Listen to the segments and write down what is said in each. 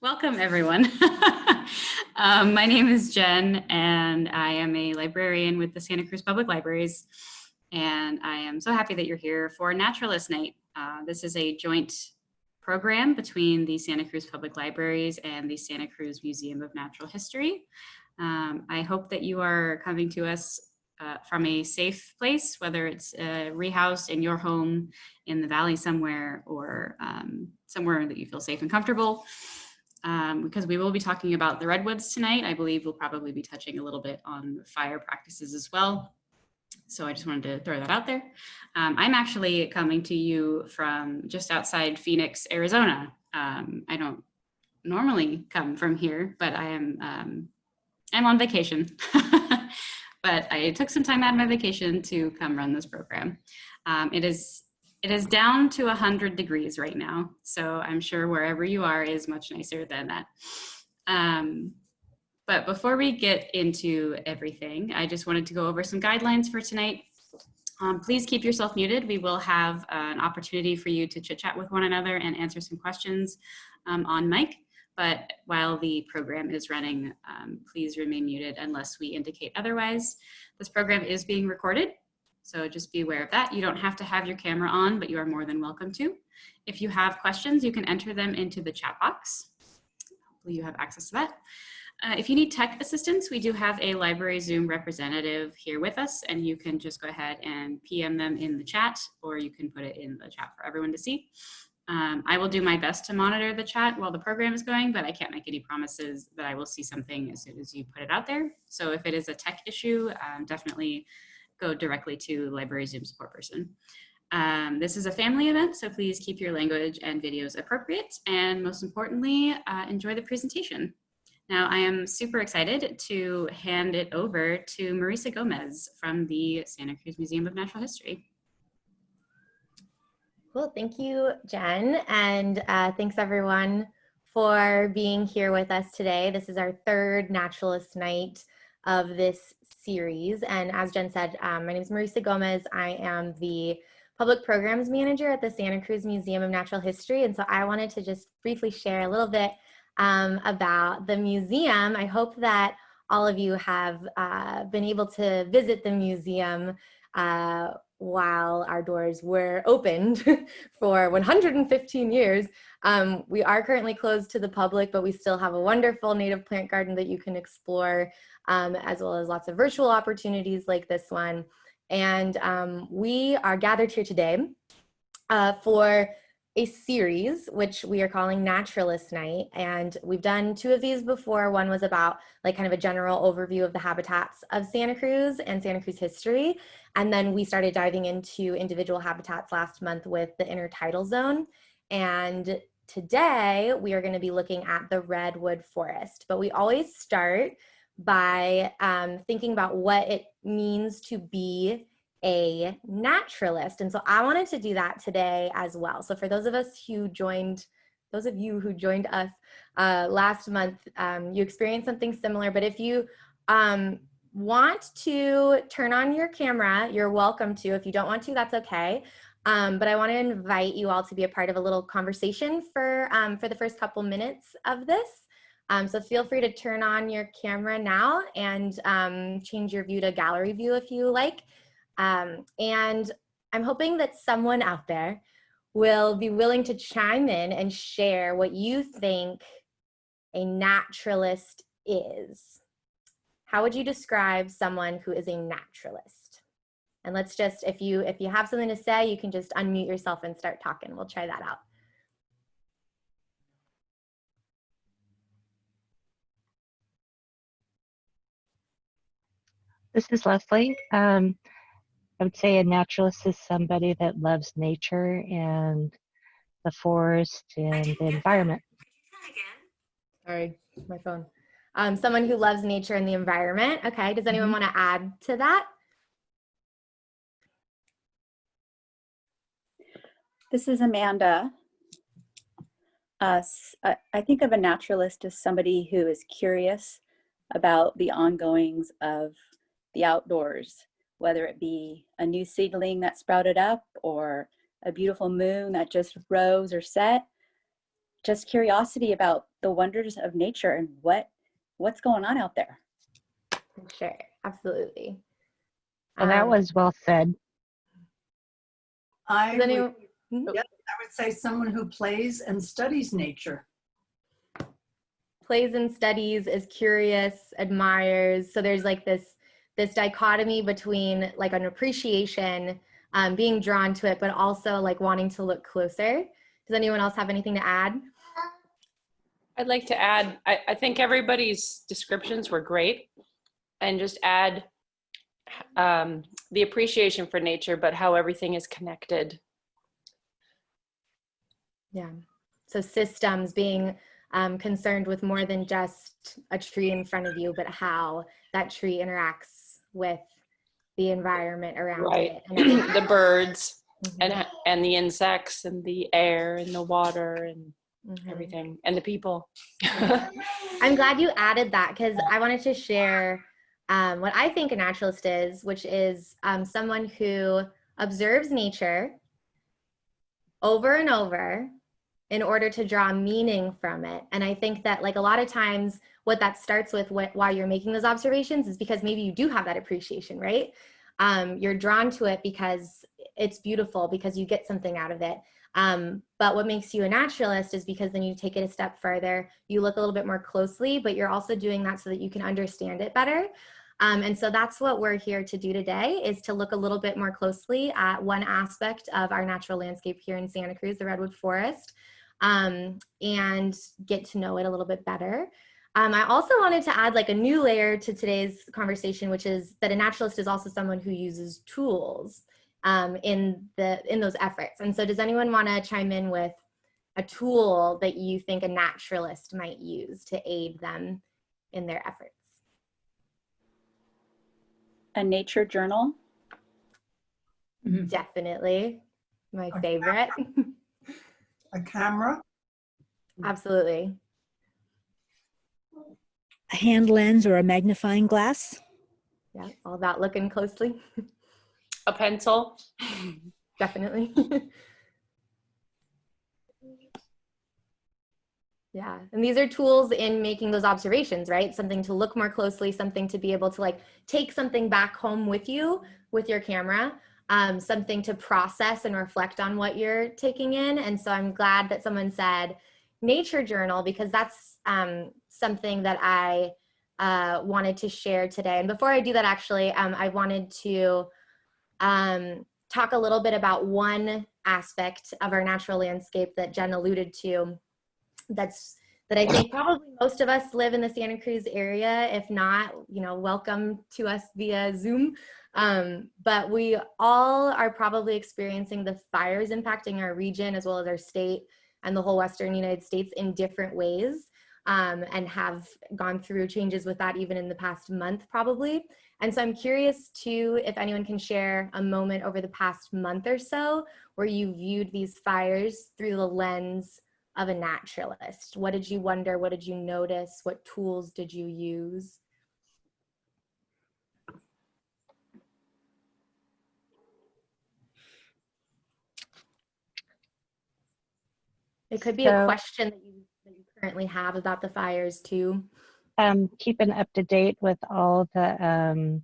Welcome, everyone. My name is Jen, and I am a librarian with the Santa Cruz Public Libraries. And I am so happy that you're here for Naturalist Night. This is a joint program between the Santa Cruz Public Libraries and the Santa Cruz Museum of Natural History. I hope that you are coming to us from a safe place, whether it's rehoused in your home in the valley somewhere, or somewhere that you feel safe and comfortable. Because we will be talking about the Redwoods tonight. I believe we'll probably be touching a little bit on fire practices as well. So I just wanted to throw that out there. I'm actually coming to you from just outside Phoenix, Arizona. I don't normally come from here, but I'm on vacation. But I took some time out of my vacation to come run this program. It is down to 100 degrees right now, so I'm sure wherever you are is much nicer than that. But before we get into everything, I just wanted to go over some guidelines for tonight. Please keep yourself muted. We will have an opportunity for you to chit chat with one another and answer some questions on mic. But while the program is running, please remain muted unless we indicate otherwise. This program is being recorded, so just be aware of that. You don't have to have your camera on, but you are more than welcome to. If you have questions, you can enter them into the chat box. Hopefully you have access to that. If you need tech assistance, we do have a library Zoom representative here with us, and you can just go ahead and PM them in the chat, or you can put it in the chat for everyone to see. I will do my best to monitor the chat while the program is going, but I can't make any promises that I will see something as soon as you put it out there. So if it is a tech issue, definitely go directly to library Zoom support person. This is a family event, so please keep your language and videos appropriate, and most importantly, enjoy the presentation. Now, I am super excited to hand it over to Marisa Gomez from the Santa Cruz Museum of Natural History. Cool, thank you, Jen, and thanks everyone for being here with us today. This is our third Naturalist Night of this series, and as Jen said, my name is Marisa Gomez. I am the Public Programs Manager at the Santa Cruz Museum of Natural History, and so I wanted to just briefly share a little bit about the museum. I hope that all of you have been able to visit the museum while our doors were opened for 115 years. We are currently closed to the public, but we still have a wonderful native plant garden that you can explore, as well as lots of virtual opportunities like this one. And we are gathered here today for a series which we are calling Naturalist Night, and we've done two of these before. One was about like kind of a general overview of the habitats of Santa Cruz and Santa Cruz history, and then we started diving into individual habitats last month with the inner tidal zone. And today we are going to be looking at the Redwood forest, but we always start by thinking about what it means to be a naturalist. And so I wanted to do that today as well. So for those of you who joined us last month, you experienced something similar, but if you want to turn on your camera, you're welcome to. If you don't want to, that's okay. But I want to invite you all to be a part of a little conversation for the first couple minutes of this. So feel free to turn on your camera now and change your view to gallery view if you like. And I'm hoping that someone out there will be willing to chime in and share what you think a naturalist is. How would you describe someone who is a naturalist? And let's just, if you have something to say, you can just unmute yourself and start talking. We'll try that out. This is Leslie. I would say a naturalist is somebody that loves nature and the forest and the environment. Sorry, my phone. Someone who loves nature and the environment. Okay, does anyone want to add to that? This is Amanda. I think of a naturalist as somebody who is curious about the ongoings of the outdoors, whether it be a new seedling that sprouted up or a beautiful moon that just rose or set. just curiosity about the wonders of nature and what's going on out there. Sure, absolutely. Well, that was well said. I Does anyone- would, yes, I would say someone who plays and studies nature. Plays and studies, is curious, admires. So there's like this dichotomy between like an appreciation, being drawn to it, but also like wanting to look closer. Does anyone else have anything to add? I'd like to add, I think everybody's descriptions were great, and just add the appreciation for nature, but how everything is connected. Yeah. So systems, being concerned with more than just a tree in front of you, but how that tree interacts with the environment around Right. it. And The birds Mhm. and the insects and the air and the water and Mhm. everything and the people. I'm glad you added that, because I wanted to share what I think a naturalist is, which is someone who observes nature over and over in order to draw meaning from it. And I think that like a lot of times what that starts with while you're making those observations is because maybe you do have that appreciation, right? You're drawn to it because it's beautiful, because you get something out of it. But what makes you a naturalist is because then you take it a step further, you look a little bit more closely, but you're also doing that so that you can understand it better. And so that's what we're here to do today, is to look a little bit more closely at one aspect of our natural landscape here in Santa Cruz, the Redwood Forest, and get to know it a little bit better. I also wanted to add like a new layer to today's conversation, which is that a naturalist is also someone who uses tools in those efforts. And so does anyone want to chime in with a tool that you think a naturalist might use to aid them in their efforts? A nature journal. Definitely my favorite. A camera. Absolutely. A hand lens or a magnifying glass. Yeah, all about looking closely. A pencil. Definitely. Yeah, and these are tools in making those observations, right? Something to look more closely, something to be able to like take something back home with you with your camera, something to process and reflect on what you're taking in. And so I'm glad that someone said nature journal, because that's something that I wanted to share today. And before I do that, actually, I wanted to talk a little bit about one aspect of our natural landscape that Jen alluded to, that I think probably most of us live in the Santa Cruz area. If not, you know, welcome to us via Zoom. But we all are probably experiencing the fires impacting our region as well as our state and the whole Western United States in different ways, and have gone through changes with that even in the past month probably. And so I'm curious too, if anyone can share a moment over the past month or so where you viewed these fires through the lens of a naturalist. What did you wonder? What did you notice? What tools did you use? It could be a question that you currently have about the fires too. Keeping up to date with all the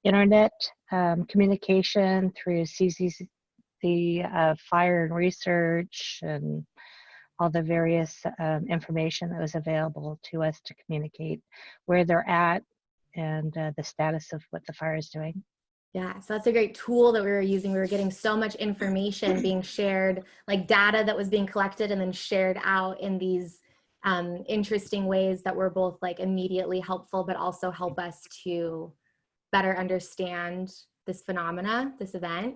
internet communication through CCC, fire and research, and all the various information that was available to us to communicate where they're at and the status of what the fire is doing. Yeah, so that's a great tool that we were using. We were getting so much information being shared, like data that was being collected and then shared out in these interesting ways that were both like immediately helpful, but also help us to better understand this phenomena, this event.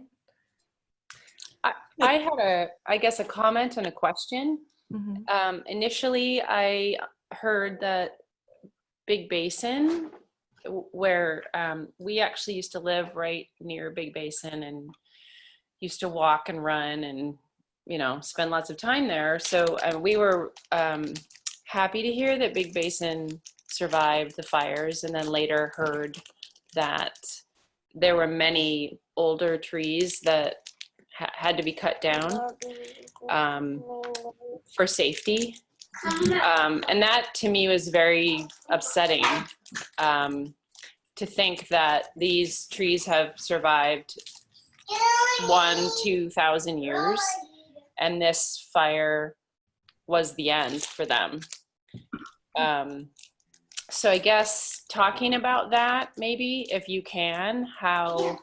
I had I guess a comment and a question. Mm-hmm. Initially, I heard that Big Basin, where we actually used to live right near Big Basin and used to walk and run and, you know, spend lots of time there. So we were happy to hear that Big Basin survived the fires, and then later heard that there were many older trees that had to be cut down for safety. And that to me was very upsetting, to think that these trees have survived 1,000-2,000 years, and this fire was the end for them. So I guess talking about that, maybe if you can, how,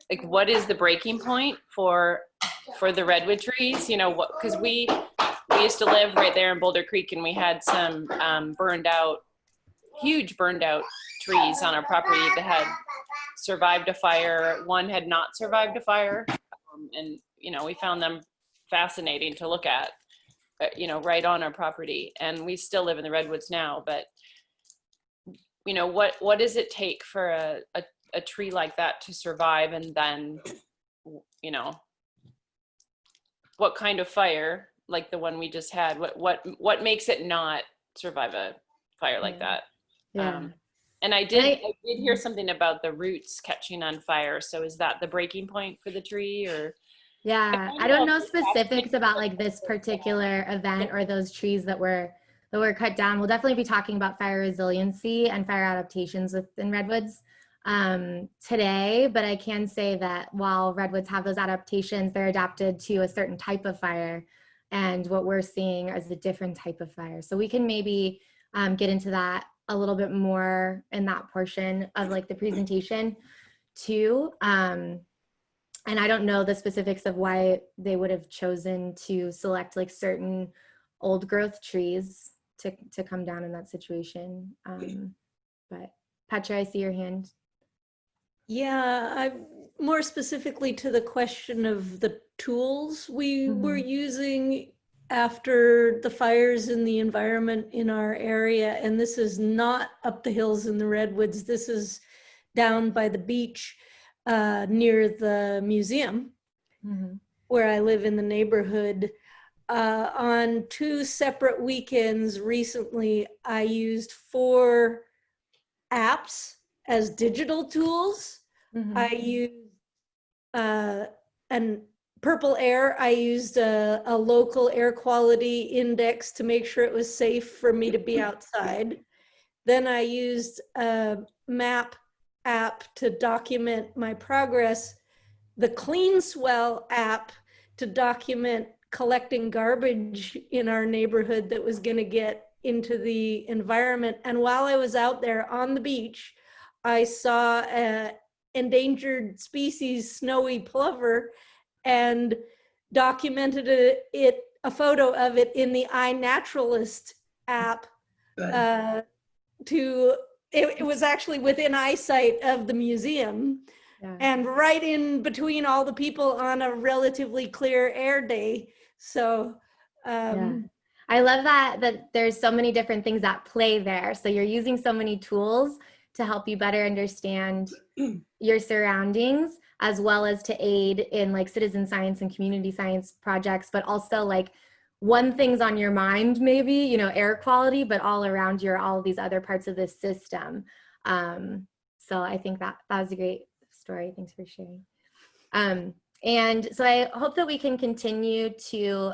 like, what is the breaking point for the redwood trees? You know, what, because we used to live right there in Boulder Creek, and we had some huge burned out trees on our property that had survived a fire. One had not survived a fire, and you know, we found them fascinating to look at, you know, right on our property. And we still live in the redwoods now, but you know, what does it take for a tree like that to survive? And then, you know, what kind of fire, like the one we just had, what makes it not survive a fire like that? Yeah. And I did hear something about the roots catching on fire. So is that the breaking point for the tree, or? Yeah, I don't know specifics about like this particular event or those trees that were cut down. We'll definitely be talking about fire resiliency and fire adaptations within redwoods today, but I can say that while redwoods have those adaptations, they're adapted to a certain type of fire, and what we're seeing is a different type of fire. So we can maybe get into that a little bit more in that portion of like the presentation too. And I don't know the specifics of why they would have chosen to select like certain old growth trees to come down in that situation. But Petra, I see your hand. Yeah, more specifically to the question of the tools we were using after the fires in the environment in our area. And this is not up the hills in the redwoods. This is down by the beach near the museum where I live in the neighborhood. On 2 separate weekends recently, I used 4 apps as digital tools. I used an Purple Air. I used a local air quality index to make sure it was safe for me to be outside. Then I used a map app to document my progress, the Clean Swell app to document collecting garbage in our neighborhood that was going to get into the environment. And while I was out there on the beach, I saw an endangered species, snowy plover, and documented a photo of it in the iNaturalist app. It was actually within eyesight of the museum, and right in between all the people on a relatively clear air day. So I love that there's so many different things at play there. So you're using so many tools to help you better understand your surroundings, as well as to aid in like citizen science and community science projects, but also like one thing's on your mind, maybe, you know, air quality, but all around you are all of these other parts of this system. So I think that was a great story. Thanks for sharing. And so I hope that we can continue to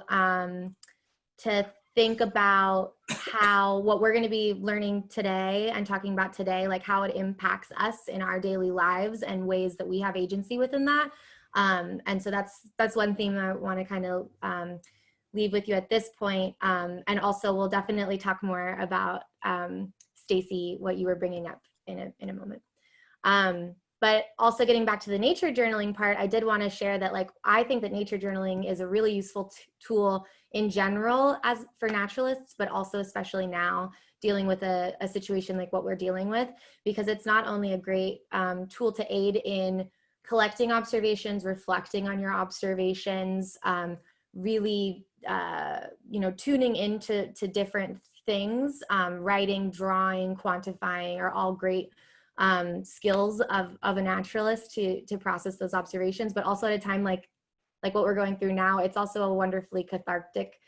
think about how what we're going to be learning today and talking about today, like how it impacts us in our daily lives and ways that we have agency within that. And so that's one theme I want to kind of leave with you at this point. And also we'll definitely talk more about, Stacy, what you were bringing up in a moment. But also getting back to the nature journaling part, I did want to share that like I think that nature journaling is a really useful tool in general as for naturalists, but also especially now dealing with a situation like what we're dealing with, because it's not only a great tool to aid in collecting observations, reflecting on your observations, really you know, tuning into different things, writing, drawing, quantifying are all great skills of a naturalist to process those observations, but also at a time like what we're going through now, it's also a wonderfully cathartic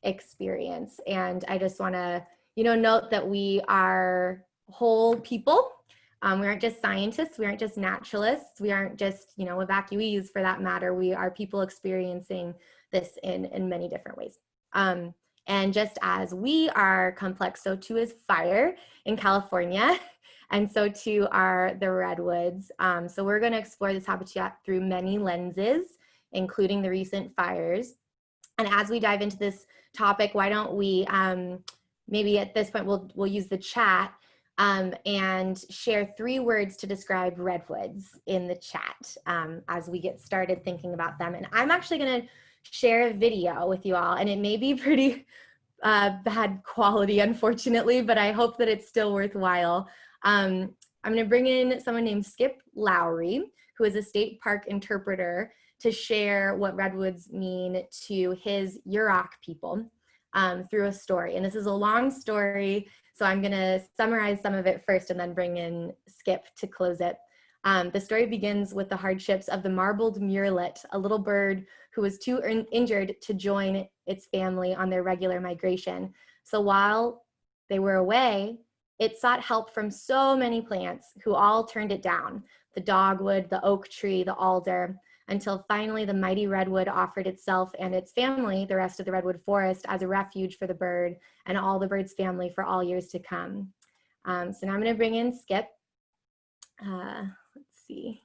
experience. And I just want to, you know, note that we are whole people We aren't just scientists, we aren't just naturalists, we aren't just, you know, evacuees for that matter. We are people experiencing this in many different ways. And just as we are complex, so too is fire in California, and so too are the redwoods. So we're going to explore this habitat through many lenses, including the recent fires. And as we dive into this topic, why don't we, maybe at this point, we'll use the chat and share 3 words to describe redwoods in the chat as we get started thinking about them. And I'm actually going to share a video with you all, and it may be pretty bad quality, unfortunately, but I hope that it's still worthwhile. I'm going to bring in someone named Skip Lowry, who is a state park interpreter, to share what redwoods mean to his Yurok people through a story. And this is a long story, so I'm going to summarize some of it first and then bring in Skip to close it. The story begins with the hardships of the marbled murrelet, a little bird who was too injured to join its family on their regular migration. So while they were away, it sought help from so many plants who all turned it down: the dogwood, the oak tree, the alder, until finally the mighty redwood offered itself and its family, the rest of the redwood forest, as a refuge for the bird and all the bird's family for all years to come. So now I'm going to bring in Skip. Let's see.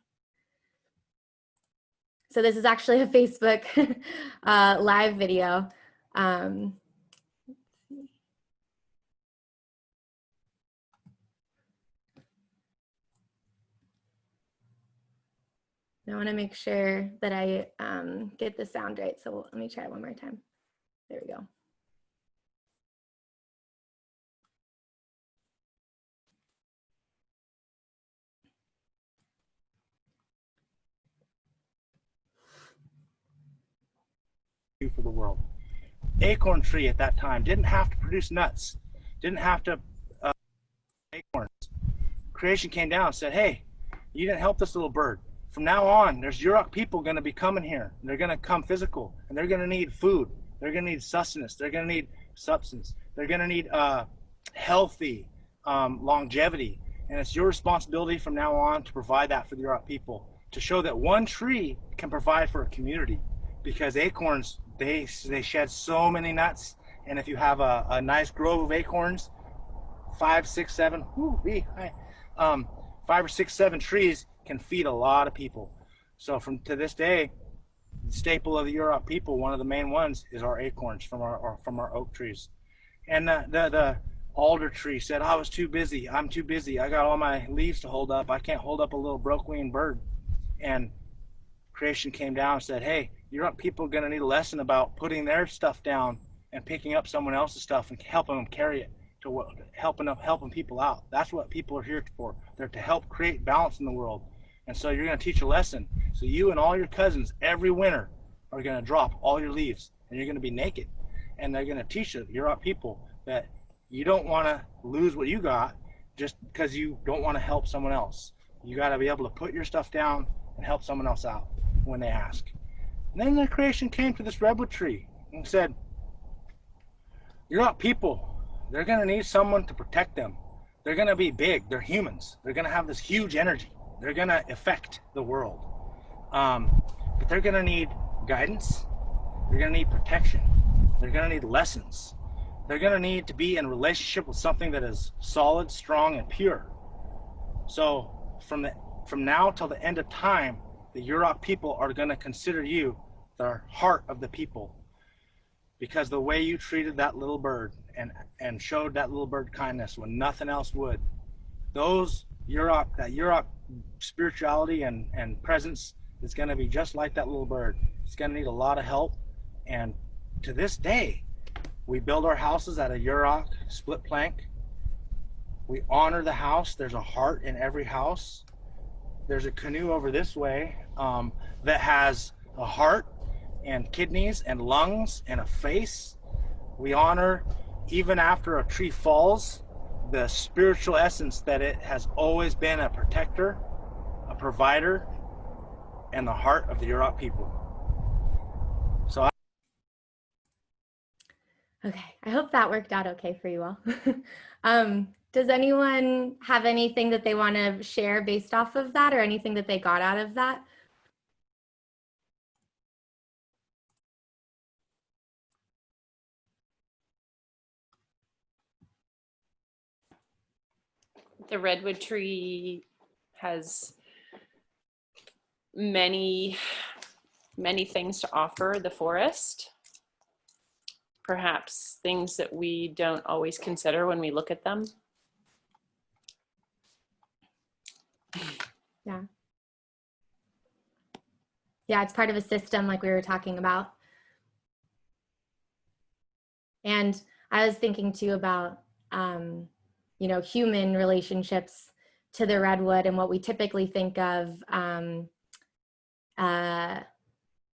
So this is actually a Facebook live video. I want to make sure that I get the sound right. So let me try it one more time. There we go. For the world. Acorn tree at that time didn't have to produce nuts, didn't have to acorns. Creation came down and said, hey, you didn't help this little bird. From now on, there's Yurok people going to be coming here. They're going to come physical, and they're going to need food. They're going to need sustenance. They're going to need substance. They're going to need healthy longevity. And it's your responsibility from now on to provide that for the Yurok people, to show that one tree can provide for a community. Because acorns, they shed so many nuts, and if you have a nice grove of acorns, 5, 6, 7, 5 or 6, 7 trees can feed a lot of people. So to this day, the staple of the Yurok people, one of the main ones, is our acorns from our oak trees. And the alder tree said, I was too busy. I'm too busy. I got all my leaves to hold up. I can't hold up a little broke-winged bird. And creation came down and said, hey, Yurok people are going to need a lesson about putting their stuff down and picking up someone else's stuff and helping them carry it, to helping people out. That's what people are here for. They're to help create balance in the world. And so you're going to teach a lesson. So you and all your cousins every winter are going to drop all your leaves, and you're going to be naked. And they're going to teach the Yurok people that you don't want to lose what you got just because you don't want to help someone else. You got to be able to put your stuff down and help someone else out when they ask. And then the creation came to this redwood tree and said, Yurok people, they're going to need someone to protect them. They're going to be big. They're humans. They're going to have this huge energy. They're going to affect the world. But they're going to need guidance. They're going to need protection. They're going to need lessons. They're going to need to be in relationship with something that is solid, strong, and pure. So from now till the end of time, the Yurok people are going to consider you the heart of the people, because the way you treated that little bird and showed that little bird kindness when nothing else would, that Yurok spirituality and presence is going to be just like that little bird. It's going to need a lot of help. And to this day, we build our houses out of Yurok split plank. We honor the house. There's a heart in every house. There's a canoe over this way that has a heart and kidneys and lungs and a face. We honor, even after a tree falls, the spiritual essence that it has always been a protector, a provider, and the heart of the Yurok people. So okay, I hope that worked out okay for you all. Does anyone have anything that they want to share based off of that, or anything that they got out of that? The redwood tree has many things to offer the forest. Perhaps things that we don't always consider when we look at them. Yeah. Yeah, it's part of a system like we were talking about. And I was thinking too about, you know, human relationships to the redwood, and what we typically think of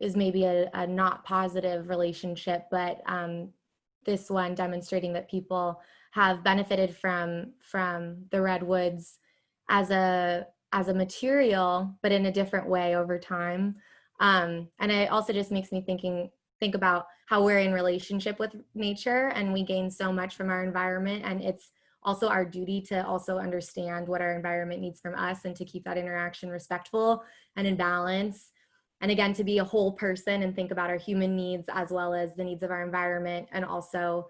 is maybe a not positive relationship, but this one demonstrating that people have benefited from the redwoods as a material, but in a different way over time. And it also just makes me think about how we're in relationship with nature, and we gain so much from our environment, and it's also our duty to also understand what our environment needs from us, and to keep that interaction respectful and in balance. And again, to be a whole person and think about our human needs as well as the needs of our environment, and also,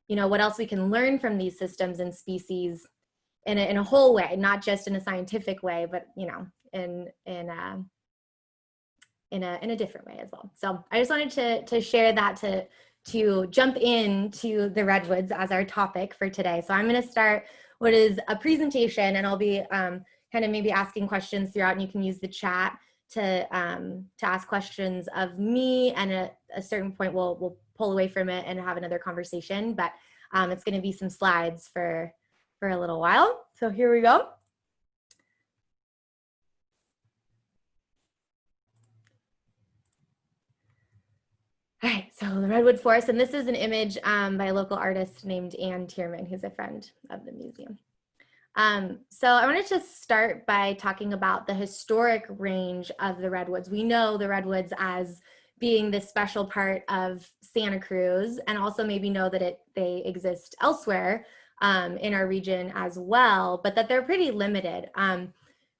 you know, what else we can learn from these systems and species in a whole way, not just in a scientific way, but, you know, in a different way as well. So I just wanted to share that, to jump into the redwoods as our topic for today. So I'm going to start what is a presentation, and I'll be kind of maybe asking questions throughout, and you can use the chat to ask questions of me, and at a certain point we'll pull away from it and have another conversation. But it's going to be some slides for a little while. So here we go. All right, so the Redwood Forest, and this is an image by a local artist named Ann Tierman, who's a friend of the museum. So I wanted to start by talking about the historic range of the redwoods. We know the redwoods as being this special part of Santa Cruz, and also maybe know that they exist elsewhere in our region as well, but that they're pretty limited.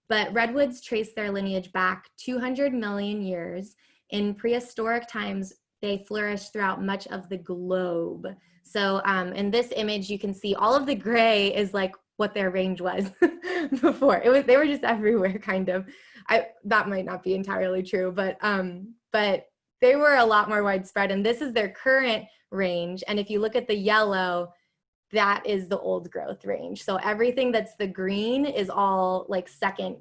But redwoods trace their lineage back 200 million years. In prehistoric times, they flourished throughout much of the globe. So in this image, you can see all of the gray is like what their range was before. They were just everywhere, kind of. That might not be entirely true, but they were a lot more widespread, and this is their current range. And if you look at the yellow, that is the old growth range. So everything that's the green is all like second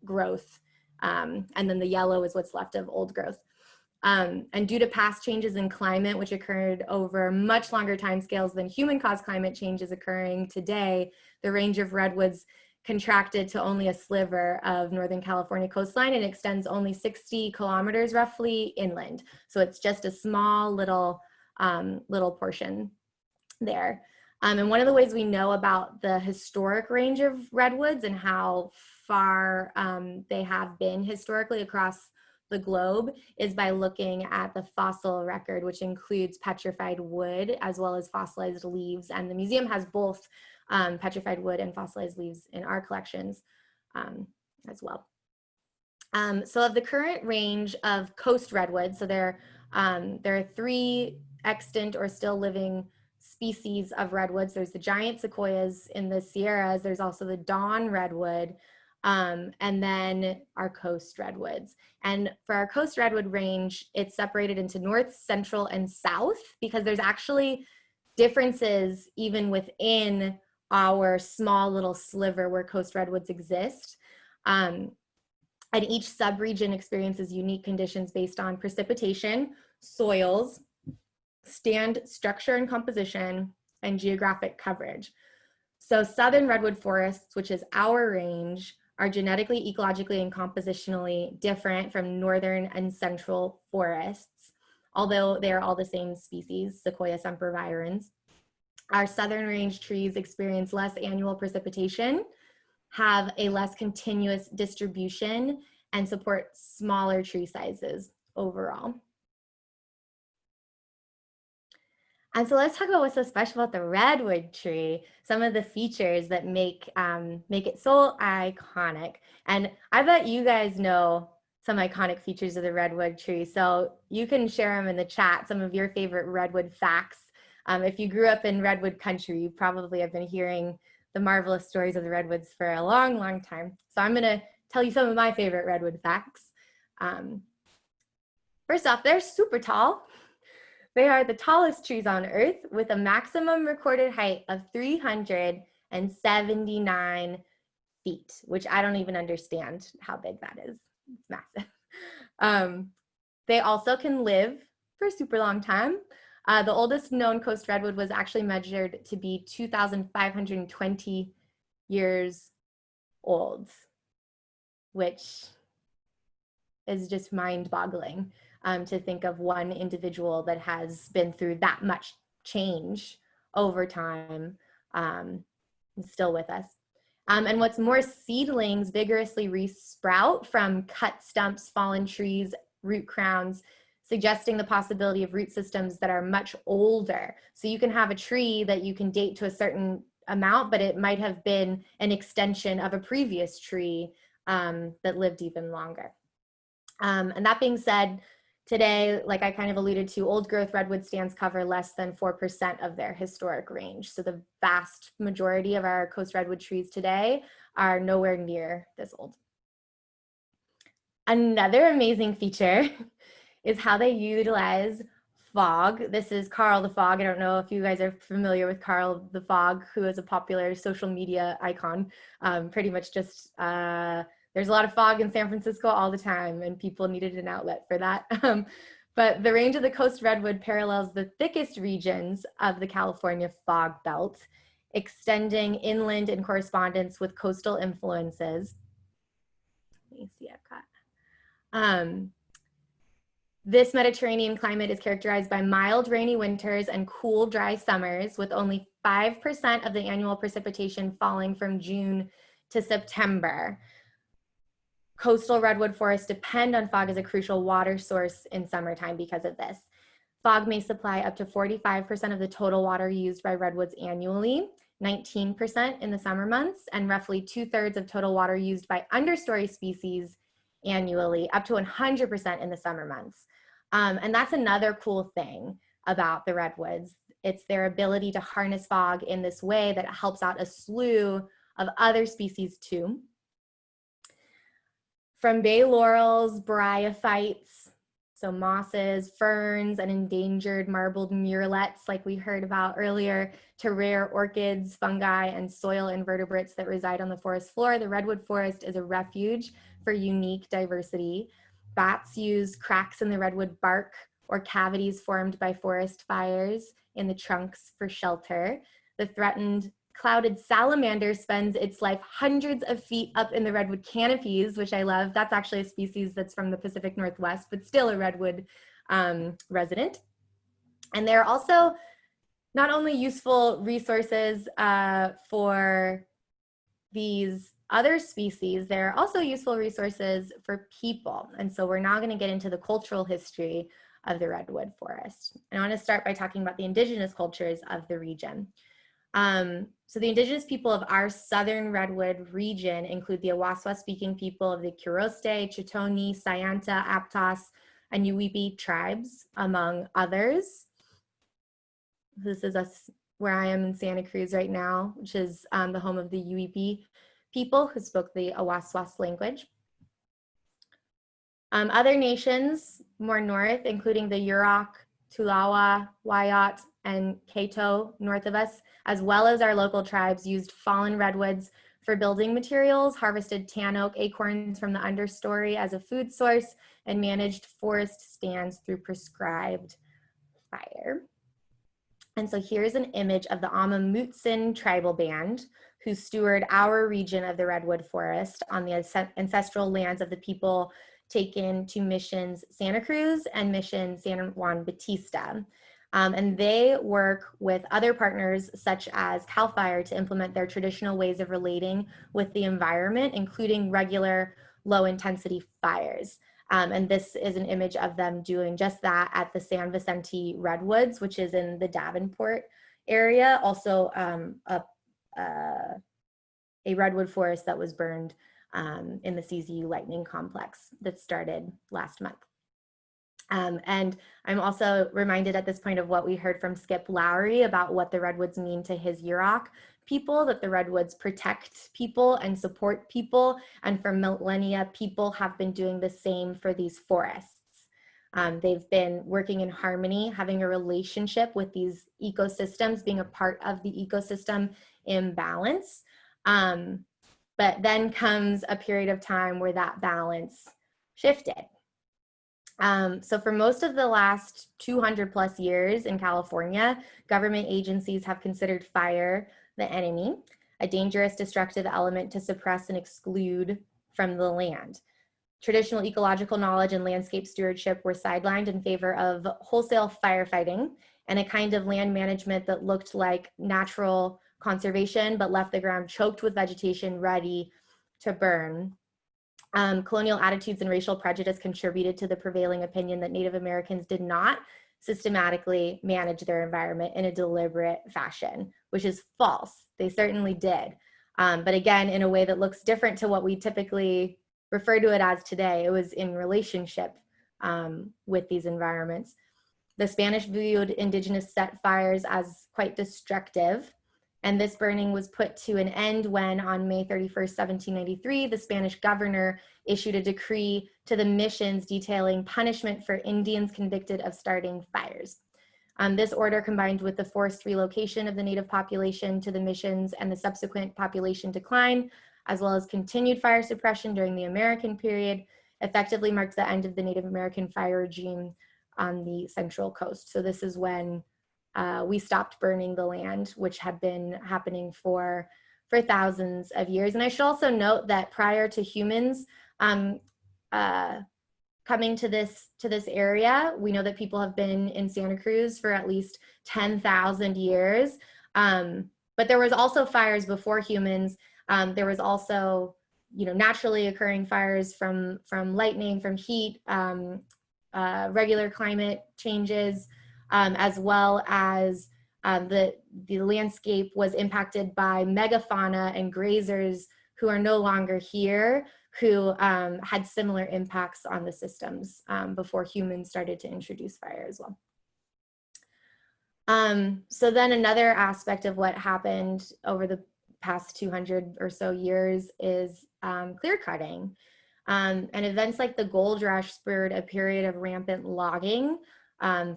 growth, and then the yellow is what's left of old growth. And due to past changes in climate, which occurred over much longer timescales than human-caused climate change is occurring today, the range of redwoods contracted to only a sliver of Northern California coastline, and extends only 60 kilometers roughly inland. So it's just a small little portion there. And one of the ways we know about the historic range of redwoods and how far they have been historically across the globe is by looking at the fossil record, which includes petrified wood as well as fossilized leaves. And the museum has both petrified wood and fossilized leaves in our collections as well. So of the current range of coast redwoods, so there are 3 extant or still living species of redwoods. There's the giant sequoias in the Sierras. There's also the dawn redwood, and then our coast redwoods. And for our coast redwood range, it's separated into north, central, and south, because there's actually differences even within our small little sliver where coast redwoods exist. And each subregion experiences unique conditions based on precipitation, soils, stand structure and composition, and geographic coverage. So southern redwood forests, which is our range, are genetically, ecologically, and compositionally different from northern and central forests, although they are all the same species, Sequoia sempervirens. Our southern range trees experience less annual precipitation, have a less continuous distribution, and support smaller tree sizes overall. And so let's talk about what's so special about the redwood tree, some of the features that make it so iconic. And I bet you guys know some iconic features of the redwood tree. So you can share them in the chat, some of your favorite redwood facts. If you grew up in redwood country, you probably have been hearing the marvelous stories of the redwoods for a long, long time. So I'm gonna tell you some of my favorite redwood facts. First off, they're super tall. They are the tallest trees on Earth with a maximum recorded height of 379 feet, which I don't even understand how big that is. It's massive. They also can live for a super long time. The oldest known coast redwood was actually measured to be 2,520 years old, which is just mind-boggling. To think of one individual that has been through that much change over time still with us. And what's more, seedlings vigorously resprout from cut stumps, fallen trees, root crowns, suggesting the possibility of root systems that are much older. So you can have a tree that you can date to a certain amount, but it might have been an extension of a previous tree that lived even longer. And that being said, today, like I kind of alluded to, old growth redwood stands cover less than 4% of their historic range. So the vast majority of our coast redwood trees today are nowhere near this old. Another amazing feature is how they utilize fog. This is Karl the Fog. I don't know if you guys are familiar with Karl the Fog, who is a popular social media icon. Pretty much just there's a lot of fog in San Francisco all the time, and people needed an outlet for that. But the range of the coast redwood parallels the thickest regions of the California fog belt, extending inland in correspondence with coastal influences. Let me see, I've got. This Mediterranean climate is characterized by mild, rainy winters and cool, dry summers, with only 5% of the annual precipitation falling from June to September. Coastal redwood forests depend on fog as a crucial water source in summertime because of this. Fog may supply up to 45% of the total water used by redwoods annually, 19% in the summer months, and roughly 2/3 of total water used by understory species annually, up to 100% in the summer months. And that's another cool thing about the redwoods. It's their ability to harness fog in this way that helps out a slew of other species too. From bay laurels, bryophytes, so mosses, ferns, and endangered marbled murrelets like we heard about earlier, to rare orchids, fungi, and soil invertebrates that reside on the forest floor, the redwood forest is a refuge for unique diversity. Bats use cracks in the redwood bark or cavities formed by forest fires in the trunks for shelter. The threatened clouded salamander spends its life hundreds of feet up in the redwood canopies, which I love. That's actually a species that's from the Pacific Northwest, but still a redwood resident. And they're also not only useful resources for these other species, they're also useful resources for people. And so we're now going to get into the cultural history of the redwood forest. And I want to start by talking about the indigenous cultures of the region. So the indigenous people of our southern redwood region include the Awaswa-speaking people of the Kuroste, Chitoni, Sayanta, Aptos, and Yuwipi tribes, among others. This is us where I am in Santa Cruz right now, which is the home of the Yuwipi people who spoke the Awaswas language. Other nations more north, including the Yurok, Tulawa, Wayot, and Kato north of us, as well as our local tribes, used fallen redwoods for building materials, harvested tan oak acorns from the understory as a food source, and managed forest stands through prescribed fire. And so here's an image of the Amamutsin tribal band who steward our region of the redwood forest on the ancestral lands of the people taken to missions Santa Cruz and mission San Juan Bautista. And they work with other partners such as CAL FIRE to implement their traditional ways of relating with the environment, including regular low intensity fires. And this is an image of them doing just that at the San Vicente Redwoods, which is in the Davenport area. Also a redwood forest that was burned in the CZU lightning complex that started last month. And I'm also reminded at this point of what we heard from Skip Lowry about what the redwoods mean to his Yurok people, that the redwoods protect people and support people, and for millennia, people have been doing the same for these forests. They've been working in harmony, having a relationship with these ecosystems, being a part of the ecosystem in balance. But then comes a period of time where that balance shifted. So for most of the last 200 plus years in California, government agencies have considered fire the enemy, a dangerous, destructive element to suppress and exclude from the land. Traditional ecological knowledge and landscape stewardship were sidelined in favor of wholesale firefighting and a kind of land management that looked like natural conservation, but left the ground choked with vegetation ready to burn. Colonial attitudes and racial prejudice contributed to the prevailing opinion that Native Americans did not systematically manage their environment in a deliberate fashion, which is false. They certainly did. But again, in a way that looks different to what we typically refer to it as today. It was in relationship with these environments. The Spanish viewed indigenous set fires as quite destructive, and this burning was put to an end when, on May 31st, 1793, the Spanish governor issued a decree to the missions detailing punishment for Indians convicted of starting fires. This order, combined with the forced relocation of the native population to the missions and the subsequent population decline, as well as continued fire suppression during the American period, effectively marked the end of the Native American fire regime on the Central Coast. So this is when we stopped burning the land, which had been happening for thousands of years. And I should also note that prior to humans coming to this area, we know that people have been in Santa Cruz for at least 10,000 years. But there was also fires before humans. There was also, naturally occurring fires from lightning, from heat, regular climate changes, as well as the landscape was impacted by megafauna and grazers who are no longer here, who had similar impacts on the systems before humans started to introduce fire as well. So then another aspect of what happened over the past 200 or so years is clear cutting. And events like the gold rush spurred a period of rampant logging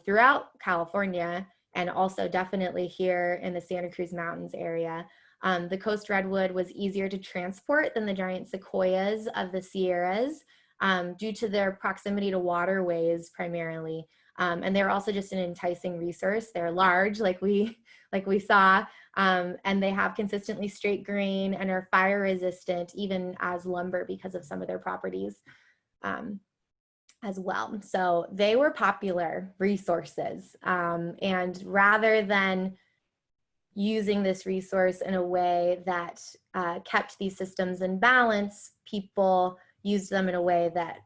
throughout California, and also definitely here in the Santa Cruz Mountains area. The coast redwood was easier to transport than the giant sequoias of the Sierras due to their proximity to waterways primarily. And they're also just an enticing resource. They're large, like we saw, and they have consistently straight grain and are fire resistant even as lumber because of some of their properties as well. So they were popular resources. And rather than using this resource in a way that kept these systems in balance, people used them in a way that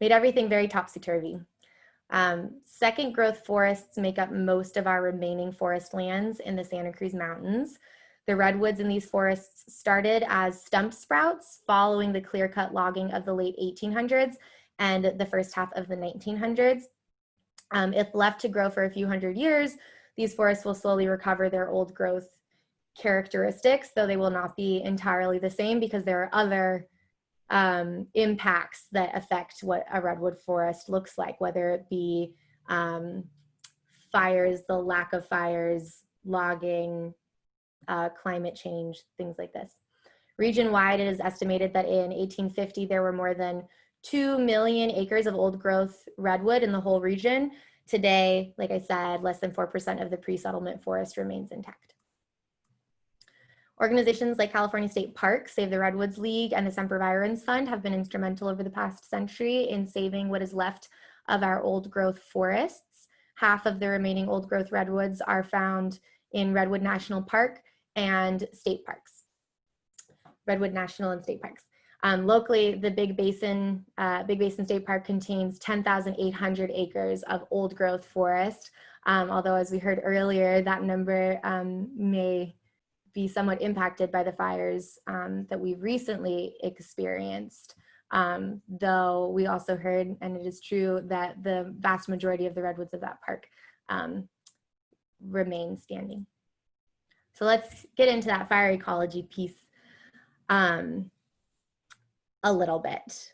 made everything very topsy-turvy. Second growth forests make up most of our remaining forest lands in the Santa Cruz Mountains. The redwoods in these forests started as stump sprouts following the clear-cut logging of the late 1800s and the first half of the 1900s. If left to grow for a few hundred years, these forests will slowly recover their old growth characteristics, though they will not be entirely the same because there are other impacts that affect what a redwood forest looks like, whether it be fires, the lack of fires, logging, climate change, things like this. Region-wide, it is estimated that in 1850, there were more than 2 million acres of old growth redwood in the whole region. Today, like I said, less than 4% of the pre-settlement forest remains intact. Organizations like California State Parks, Save the Redwoods League, and the Sempervirens Fund have been instrumental over the past century in saving what is left of our old growth forests. Half of the remaining old growth redwoods are found in Redwood National Park and state parks. Redwood National and state parks. Locally, the Big Basin State Park contains 10,800 acres of old growth forest. Although, as we heard earlier, that number may be somewhat impacted by the fires that we've recently experienced. Though we also heard, and it is true, that the vast majority of the redwoods of that park remain standing. So let's get into that fire ecology piece a little bit.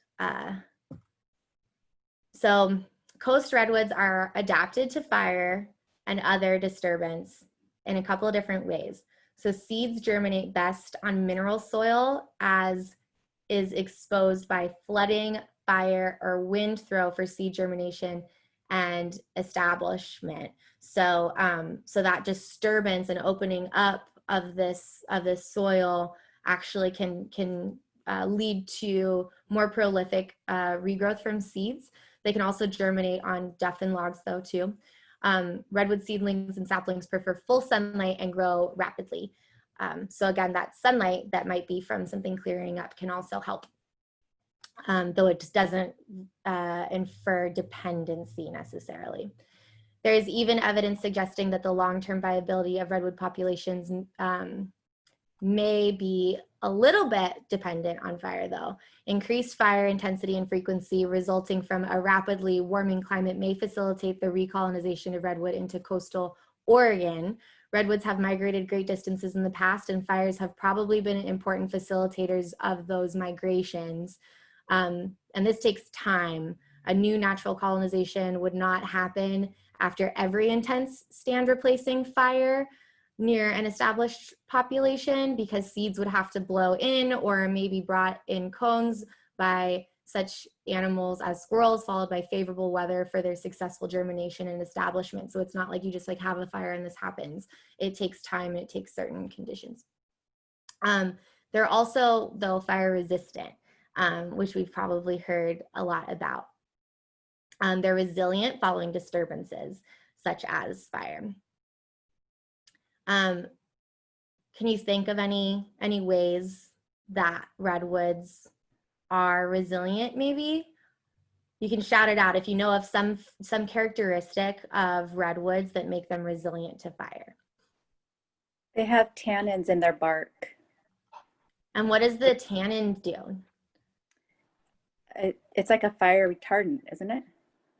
So coast redwoods are adapted to fire and other disturbance in a couple of different ways. So seeds germinate best on mineral soil as is exposed by flooding, fire, or wind throw for seed germination and establishment. So, so that disturbance and opening up of this soil actually can lead to more prolific regrowth from seeds. They can also germinate on deafened logs though too. Redwood seedlings and saplings prefer full sunlight and grow rapidly. So again, that sunlight that might be from something clearing up can also help, though it just doesn't infer dependency necessarily. There is even evidence suggesting that the long-term viability of redwood populations may be a little bit dependent on fire though. Increased fire intensity and frequency resulting from a rapidly warming climate may facilitate the recolonization of redwood into coastal Oregon. Redwoods have migrated great distances in the past, and fires have probably been important facilitators of those migrations. And this takes time. A new natural colonization would not happen after every intense stand replacing fire near an established population, because seeds would have to blow in or maybe brought in cones by such animals as squirrels, followed by favorable weather for their successful germination and establishment. So it's not like you just like have a fire and this happens. It takes time and it takes certain conditions. They're also, though, fire resistant, which we've probably heard a lot about. They're resilient following disturbances such as fire. Can you think of any ways that redwoods are resilient? Maybe you can shout it out if you know of some characteristic of redwoods that make them resilient to fire. They have tannins in their bark. And what does the tannin do? It's like a fire retardant, isn't it?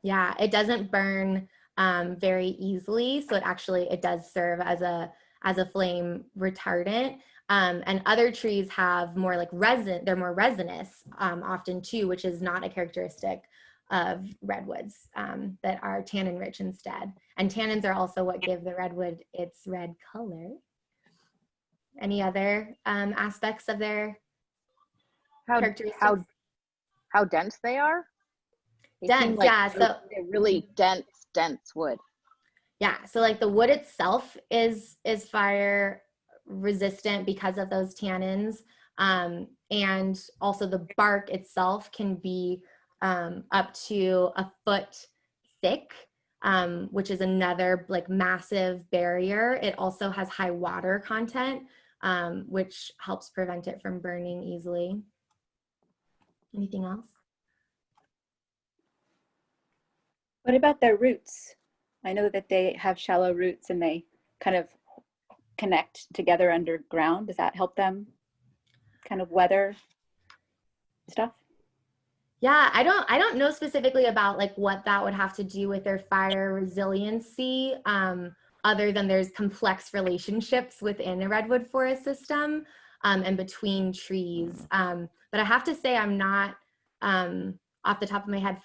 Yeah, it doesn't burn very easily, so it does serve as a flame retardant. And other trees have more like resin, they're more resinous often too, which is not a characteristic of redwoods that are tannin rich instead. And tannins are also what give the redwood its red color. Any other aspects of their characteristics? How dense they are? They dense, seem like yeah. So they're really dense wood. Yeah, so like the wood itself is fire resistant because of those tannins, and also the bark itself can be up to a foot thick, which is another like massive barrier. It also has high water content, which helps prevent it from burning easily. Anything else? What about their roots? I know that they have shallow roots and they kind of connect together underground. Does that help them kind of weather stuff? Yeah, I don't know specifically about like what that would have to do with their fire resiliency, other than there's complex relationships within a redwood forest system and between trees. But I have to say I'm not off the top of my head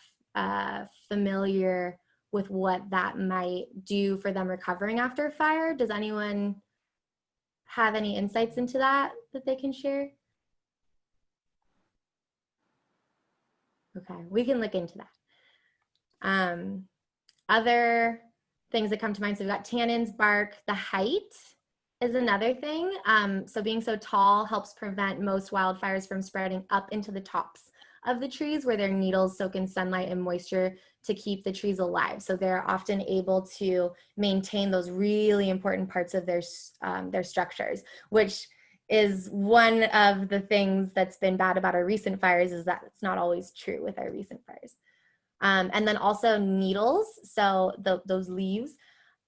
familiar with what that might do for them recovering after fire. Does anyone have any insights into that they can share? Okay, we can look into that. Other things that come to mind, so we've got tannins, bark, the height is another thing. So being so tall helps prevent most wildfires from spreading up into the tops of the trees where their needles soak in sunlight and moisture to keep the trees alive. So they're often able to maintain those really important parts of their structures, which is one of the things that's been bad about our recent fires, is that it's not always true with our recent fires. And then also needles, so those leaves,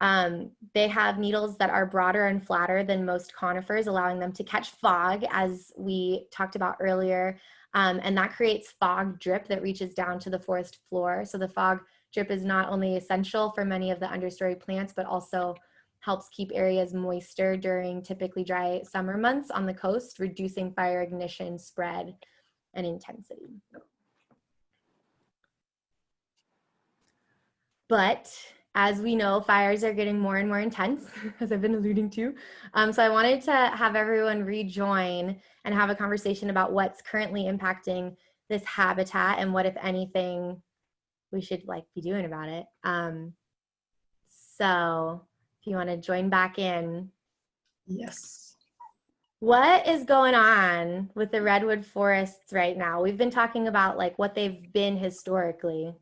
they have needles that are broader and flatter than most conifers, allowing them to catch fog, as we talked about earlier. And that creates fog drip that reaches down to the forest floor. So the fog drip is not only essential for many of the understory plants, but also helps keep areas moister during typically dry summer months on the coast, reducing fire ignition, spread, and intensity. But as we know, fires are getting more and more intense, as I've been alluding to. So I wanted to have everyone rejoin and have a conversation about what's currently impacting this habitat and what, if anything, we should be doing about it. So if you want to join back in. Yes. What is going on with the redwood forests right now? We've been talking about what they've been historically,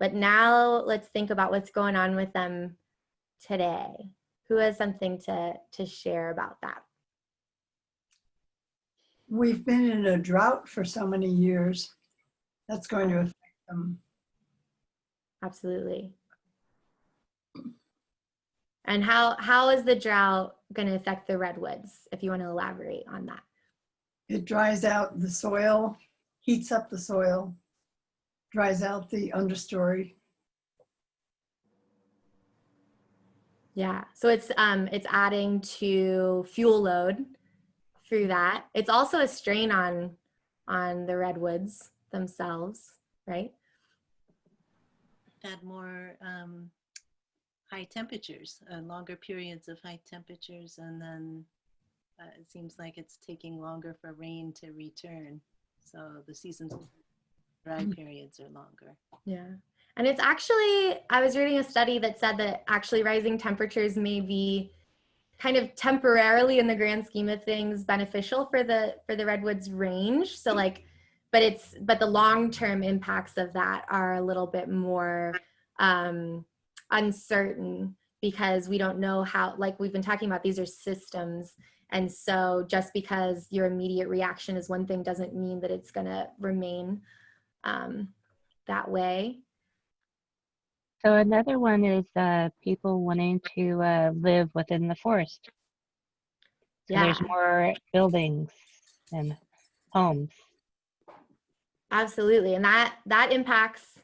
but now let's think about what's going on with them today. Who has something to share about that? We've been in a drought for so many years. That's going to affect them. Absolutely. And how is the drought going to affect the redwoods, if you want to elaborate on that? It dries out the soil, heats up the soil, dries out the understory. Yeah, so it's adding to fuel load through that. It's also a strain on the redwoods themselves, right? Had more high temperatures, longer periods of high temperatures, and then it seems like it's taking longer for rain to return. So the seasons of dry periods are longer. Yeah. And it's actually, I was reading a study that said that actually rising temperatures may be kind of temporarily, in the grand scheme of things, beneficial for the redwoods range. So but the long-term impacts of that are a little bit more uncertain, because we don't know how, we've been talking about, these are systems. And so just because your immediate reaction is one thing doesn't mean that it's going to remain that way. So another one is people wanting to live within the forest. So Yeah. there's more buildings and homes. Absolutely. And that impacts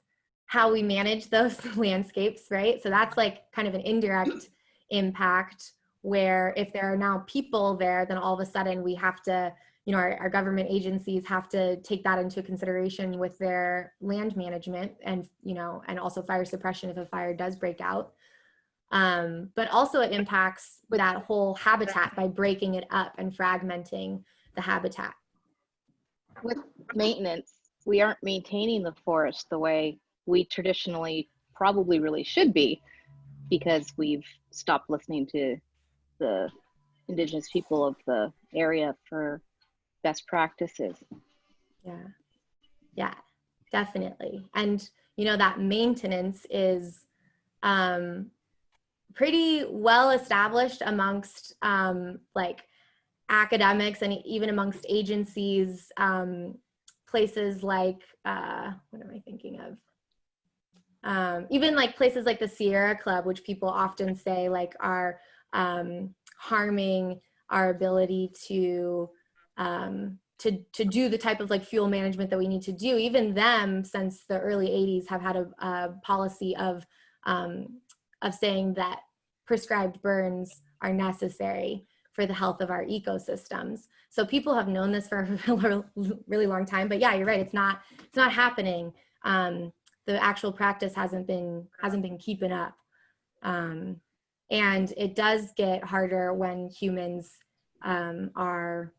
how we manage those landscapes, right? So that's kind of an indirect impact, where if there are now people there, then all of a sudden we have to, our government agencies have to take that into consideration with their land management and, and also fire suppression if a fire does break out. But also it impacts that whole habitat by breaking it up and fragmenting the habitat. With maintenance, we aren't maintaining the forest the way we traditionally probably really should be, because we've stopped listening to the indigenous people of the area for best practices. Yeah, definitely. And that maintenance is pretty well established amongst academics and even amongst agencies, places like what am I thinking of? Even places like the Sierra Club, which people often say are harming our ability to do the type of fuel management that we need to do. Even them, since the early 80s, have had a policy of saying that prescribed burns are necessary for the health of our ecosystems. So people have known this for a really long time. But yeah, you're right. It's not happening. The actual practice hasn't been keeping up. And it does get harder when humans are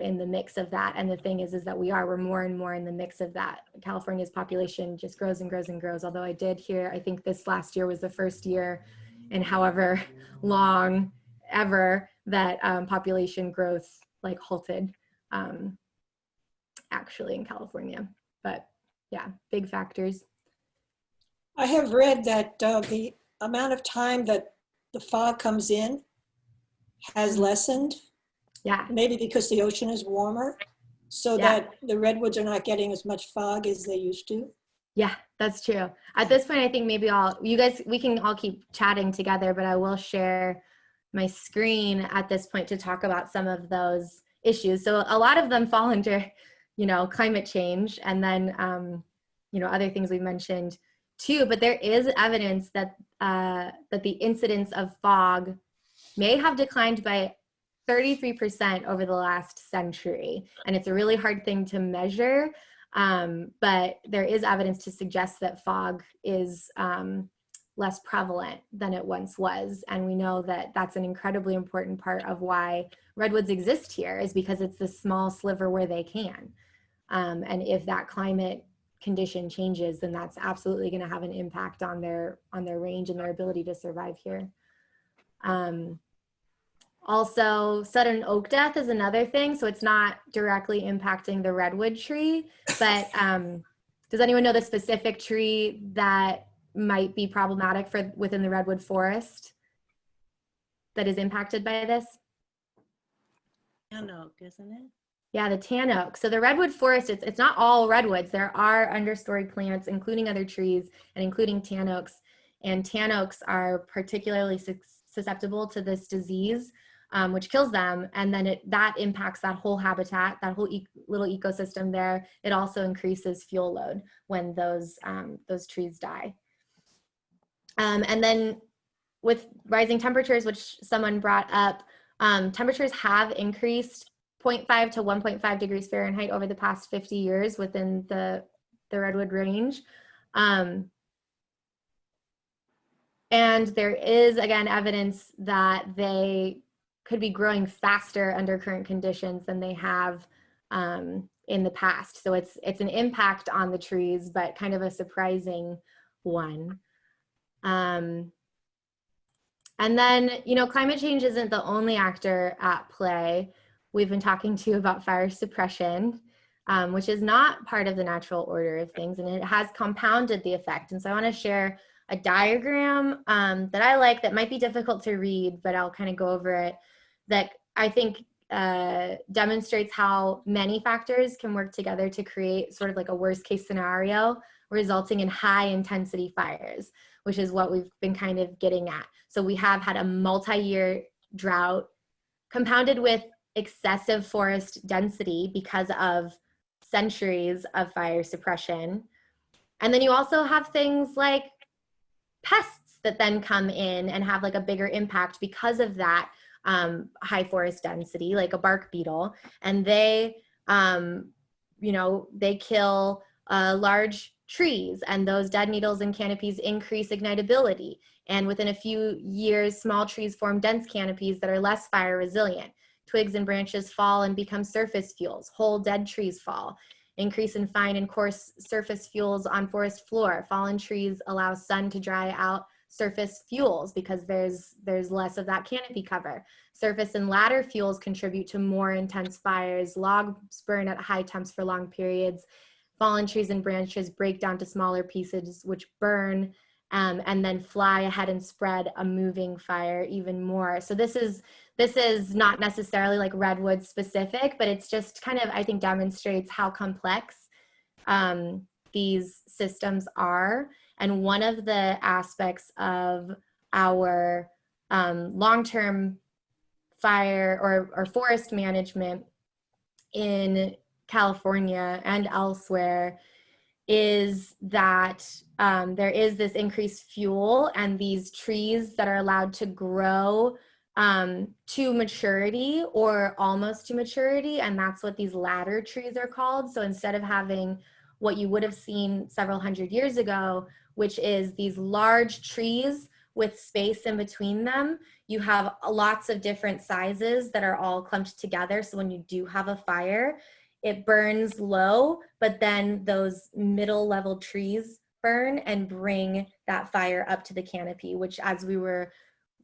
in the mix of that. And the thing is that we're more and more in the mix of that. California's population just grows and grows and grows. Although I did hear, I think this last year was the first year in however long ever that population growth halted actually in California. But yeah, big factors. I have read that the amount of time that the fog comes in has lessened. Yeah. Maybe because the ocean is warmer, so Yeah. that the redwoods are not getting as much fog as they used to. Yeah, that's true. At this point, I think maybe we can all keep chatting together, but I will share my screen at this point to talk about some of those issues. So a lot of them fall under, climate change, and then, other things we mentioned too, but there is evidence that, that the incidence of fog may have declined by 33% over the last century. And it's a really hard thing to measure, but there is evidence to suggest that fog is less prevalent than it once was. And we know that that's an incredibly important part of why redwoods exist here, is because it's the small sliver where they can. And if that climate condition changes, then that's absolutely going to have an impact on their range and their ability to survive here. Also, sudden oak death is another thing. So it's not directly impacting the redwood tree, but does anyone know the specific tree that might be problematic within the redwood forest that is impacted by this? Tan oak, isn't it? Yeah, the tan oak. So the redwood forest, it's not all redwoods. There are understory plants, including other trees and including tan oaks. And tan oaks are particularly susceptible to this disease, which kills them. And then that impacts that whole habitat, that whole little ecosystem there. It also increases fuel load when those trees die. And then with rising temperatures, which someone brought up, temperatures have increased 0.5 to 1.5 degrees Fahrenheit over the past 50 years within the redwood range. And there is, again, evidence that they could be growing faster under current conditions than they have in the past. So it's an impact on the trees, but kind of a surprising one. And then, climate change isn't the only actor at play. We've been talking to you about fire suppression, which is not part of the natural order of things, and it has compounded the effect. And so I want to share a diagram that I like that might be difficult to read, but I'll kind of go over it, that I think demonstrates how many factors can work together to create sort of like a worst case scenario, resulting in high intensity fires, which is what we've been kind of getting at. So we have had a multi-year drought compounded with excessive forest density because of centuries of fire suppression. And then you also have things like pests that then come in and have like a bigger impact because of that high forest density, like a bark beetle. And they, they kill large trees, and those dead needles and canopies increase ignitability. And within a few years, small trees form dense canopies that are less fire resilient. Twigs and branches fall and become surface fuels. Whole dead trees fall. Increase in fine and coarse surface fuels on forest floor. Fallen trees allow sun to dry out surface fuels because there's less of that canopy cover. Surface and ladder fuels contribute to more intense fires. Logs burn at high temps for long periods. Fallen trees and branches break down to smaller pieces which burn and then fly ahead and spread a moving fire even more. So this is not necessarily like redwood specific, but it's just kind of, I think, demonstrates how complex these systems are. And one of the aspects of our long-term fire or forest management in California and elsewhere is that there is this increased fuel, and these trees that are allowed to grow to maturity or almost to maturity, and that's what these ladder trees are called. So instead of having what you would have seen several hundred years ago, which is these large trees with space in between them, you have lots of different sizes that are all clumped together. So when you do have a fire, it burns low, but then those middle level trees burn and bring that fire up to the canopy, which, as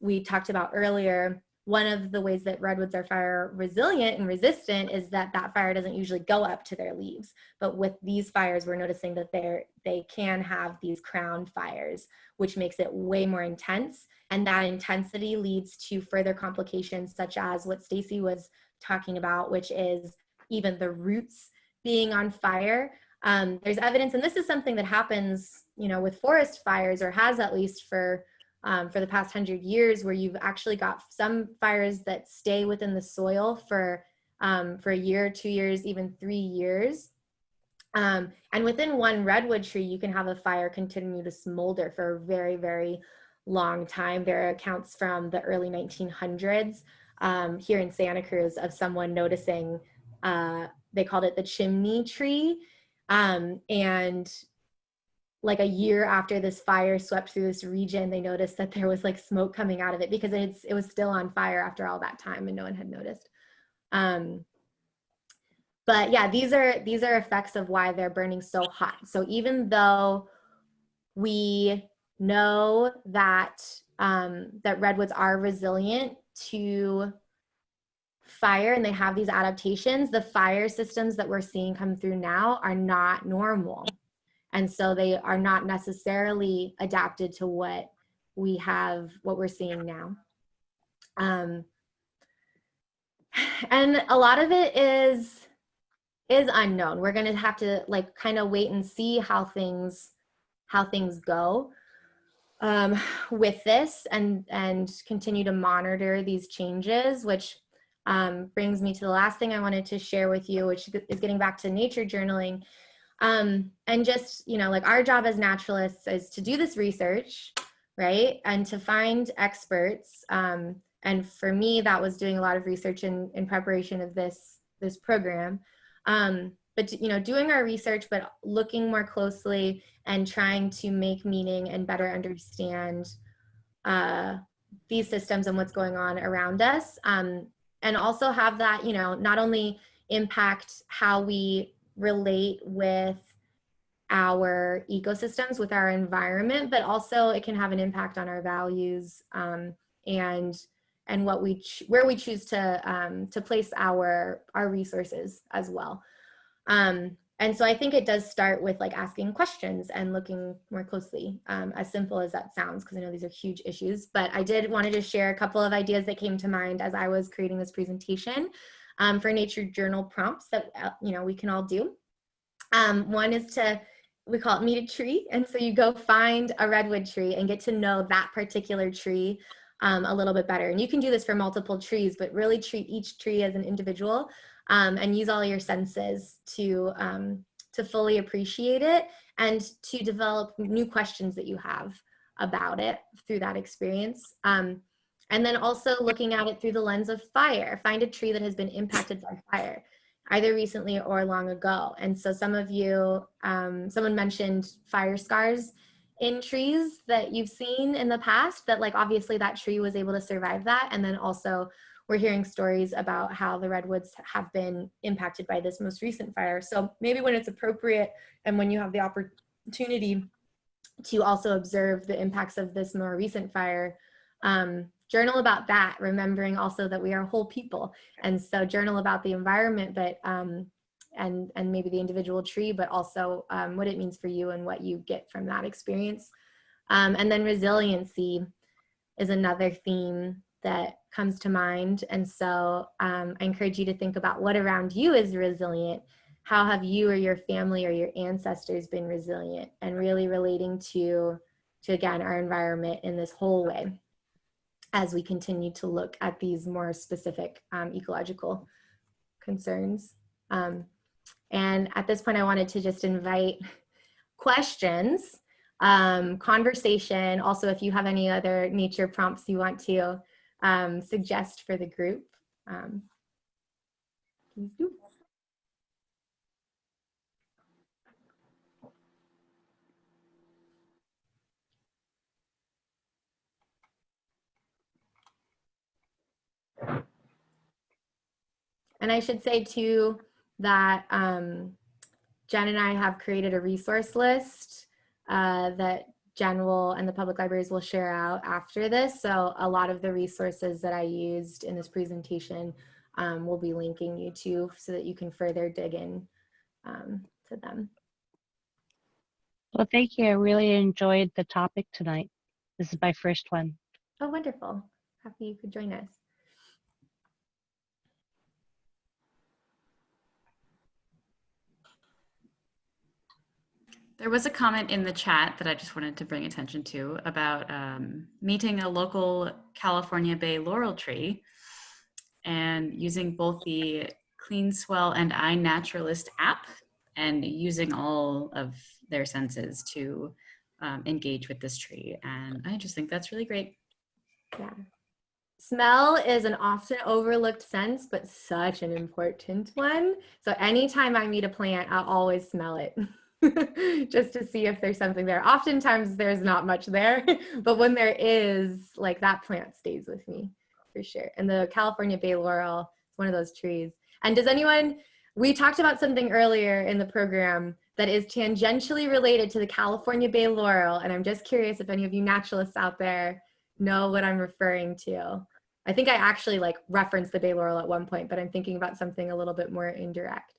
we talked about earlier, one of the ways that redwoods are fire resilient and resistant is that fire doesn't usually go up to their leaves. But with these fires, we're noticing that they can have these crown fires, which makes it way more intense. And that intensity leads to further complications, such as what Stacy was talking about, which is even the roots being on fire. There's evidence, and this is something that happens, with forest fires, or has at least for the past 100 years, where you've actually got some fires that stay within the soil for a year, 2 years, even 3 years. And within one redwood tree, you can have a fire continue to smolder for a very, very long time. There are accounts from the early 1900s here in Santa Cruz of someone noticing, they called it the chimney tree. And like a year after this fire swept through this region, they noticed that there was like smoke coming out of it because it was still on fire after all that time and no one had noticed. But yeah, these are effects of why they're burning so hot. So even though we know that that redwoods are resilient to fire and they have these adaptations, the fire systems that we're seeing come through now are not normal. And so they are not necessarily adapted to what we're seeing now. And a lot of it is unknown. We're going to have to like kind of wait and see how things go with this, and continue to monitor these changes, which brings me to the last thing I wanted to share with you, which is getting back to nature journaling. And just, like our job as naturalists is to do this research, right? And to find experts. And for me, that was doing a lot of research in preparation of this program. But doing our research, but looking more closely and trying to make meaning and better understand these systems and what's going on around us. And also have that, not only impact how we relate with our ecosystems, with our environment, but also it can have an impact on our values and where we choose to place our resources as well. And so I think it does start with like asking questions and looking more closely, as simple as that sounds, because I know these are huge issues. But I wanted to share a couple of ideas that came to mind as I was creating this presentation for nature journal prompts that we can all do. One is we call it meet a tree, and so you go find a redwood tree and get to know that particular tree a little bit better. And you can do this for multiple trees, but really treat each tree as an individual. And use all your senses to fully appreciate it and to develop new questions that you have about it through that experience. And then also looking at it through the lens of fire. Find a tree that has been impacted by fire, either recently or long ago. And so some of you, someone mentioned fire scars in trees that you've seen in the past, that like obviously that tree was able to survive that. And then also we're hearing stories about how the redwoods have been impacted by this most recent fire. So maybe when it's appropriate and when you have the opportunity to also observe the impacts of this more recent fire, journal about that, remembering also that we are whole people. And so journal about the environment, but and maybe the individual tree, but also what it means for you and what you get from that experience. And then resiliency is another theme that comes to mind. And so I encourage you to think about what around you is resilient. How have you or your family or your ancestors been resilient, and really relating to again, our environment in this whole way as we continue to look at these more specific ecological concerns. And at this point, I wanted to just invite questions, conversation. Also, if you have any other nature prompts you want to suggest for the group, please do. And I should say too that Jen and I have created a resource list that Jen will and the public libraries will share out after this. So a lot of the resources that I used in this presentation we'll be linking you to so that you can further dig in to them. Well, thank you. I really enjoyed the topic tonight. This is my first one. Oh, wonderful. Happy you could join us. There was a comment in the chat that I just wanted to bring attention to about meeting a local California Bay laurel tree and using both the Clean Swell and iNaturalist app and using all of their senses to engage with this tree. And I just think that's really great. Yeah. Smell is an often overlooked sense, but such an important one. So anytime I meet a plant, I'll always smell it just to see if there's something there. Oftentimes there's not much there, but when there is, like, that plant stays with me for sure. And the California Bay laurel is one of those trees. And does anyone, we talked about something earlier in the program that is tangentially related to the California Bay laurel. And I'm just curious if any of you naturalists out there know what I'm referring to. I think I actually like referenced the bay laurel at one point, but I'm thinking about something a little bit more indirect.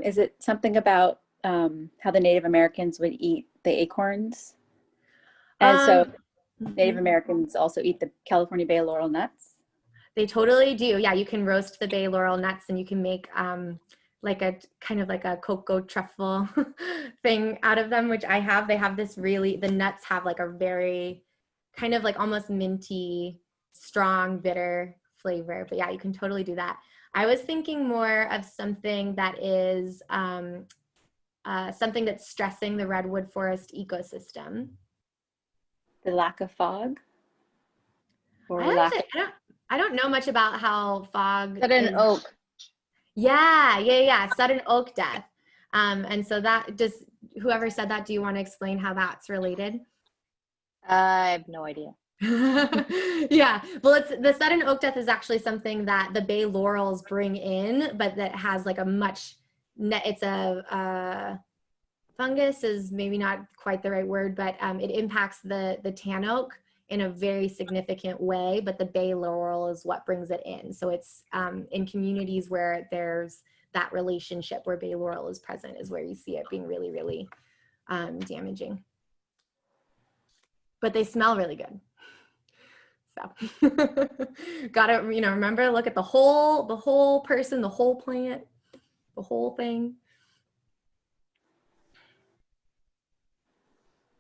Is it something about how the Native Americans would eat the acorns? And so Native Americans also eat the California bay laurel nuts? They totally do. Yeah, you can roast the bay laurel nuts and you can make like a kind of like a cocoa truffle thing out of them, which I have. They have this really, the nuts have like a very kind of like almost minty, strong, bitter flavor. But yeah, you can totally do that. I was thinking more of something that is something that's stressing the redwood forest ecosystem. The lack of fog? Or I don't know much about how fog. Sudden oak. Yeah. Sudden oak death. And so that just, whoever said that, do you want to explain how that's related? I have no idea. Yeah, well, it's the sudden oak death is actually something that the bay laurels bring in, but that has like a much, it's a fungus is maybe not quite the right word, but it impacts the tan oak in a very significant way, but the bay laurel is what brings it in. So it's in communities where there's that relationship where bay laurel is present is where you see it being really, really damaging. But they smell really good. So gotta, remember, look at the whole person, the whole plant, the whole thing.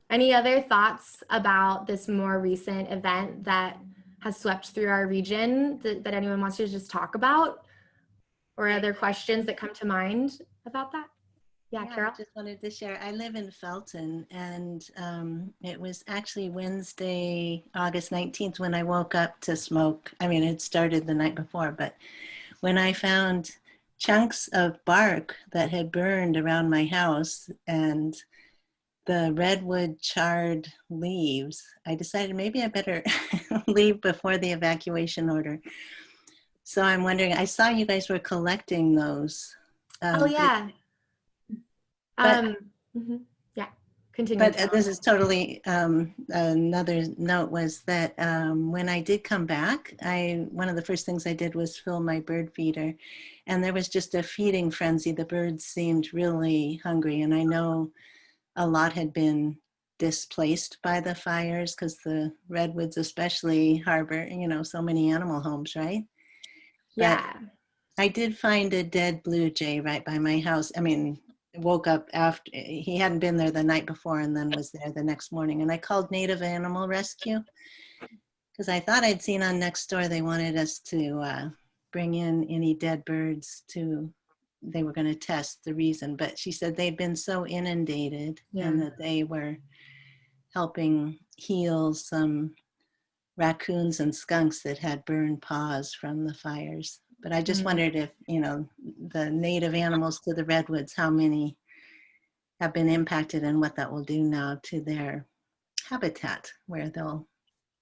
Any other thoughts about this more recent event that has swept through our region that anyone wants to just talk about? Or other questions that come to mind about that? Yeah, Carol? I just wanted to share. I live in Felton, and it was actually Wednesday, August 19th, when I woke up to smoke. I mean, it started the night before, but when I found chunks of bark that had burned around my house and the redwood charred leaves, I decided maybe I better leave before the evacuation order. So I'm wondering, I saw you guys were collecting those. Oh, yeah. Yeah, continue. But this is totally another note was that when I did come back, one of the first things I did was fill my bird feeder, and there was just a feeding frenzy. The birds seemed really hungry, and I know a lot had been displaced by the fires because the redwoods especially harbor, so many animal homes, right? Yeah. But I did find a dead blue jay right by my house. I mean, woke up after, he hadn't been there the night before and then was there the next morning. And I called Native Animal Rescue because I thought I'd seen on Nextdoor they wanted us to bring in any dead birds they were going to test the reason. But she said they'd been so inundated and that they were helping heal some raccoons and skunks that had burned paws from the fires. But I just wondered if, the native animals to the redwoods, how many have been impacted and what that will do now to their habitat where they'll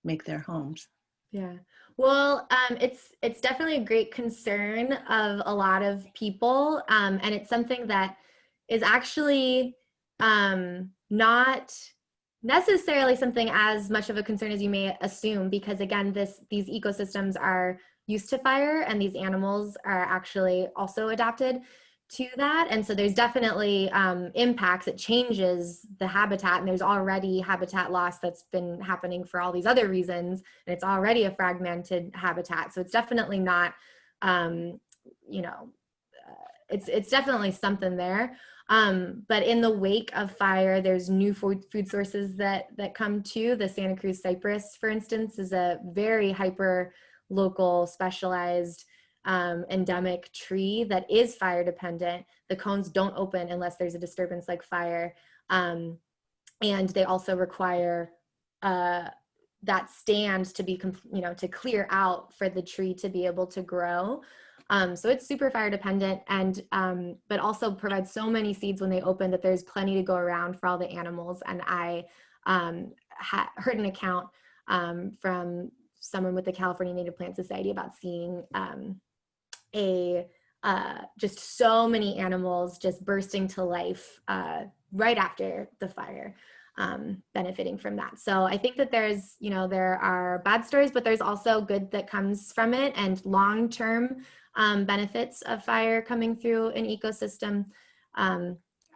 make their homes. Yeah. Well, it's definitely a great concern of a lot of people. And it's something that is actually not necessarily something as much of a concern as you may assume, because again, these ecosystems are used to fire and these animals are actually also adapted to that. And so there's definitely impacts. It changes the habitat, and there's already habitat loss that's been happening for all these other reasons. And it's already a fragmented habitat. So it's definitely not, it's definitely something there. But in the wake of fire, there's new food sources that come to. The Santa Cruz cypress, for instance, is a very hyper local specialized endemic tree that is fire dependent. The cones don't open unless there's a disturbance like fire. And they also require that stand to be, to clear out for the tree to be able to grow. So it's super fire dependent, and but also provides so many seeds when they open that there's plenty to go around for all the animals. And I heard an account from someone with the California Native Plant Society about seeing just so many animals just bursting to life right after the fire, benefiting from that. So I think that there's, there are bad stories, but there's also good that comes from it, and long-term benefits of fire coming through an ecosystem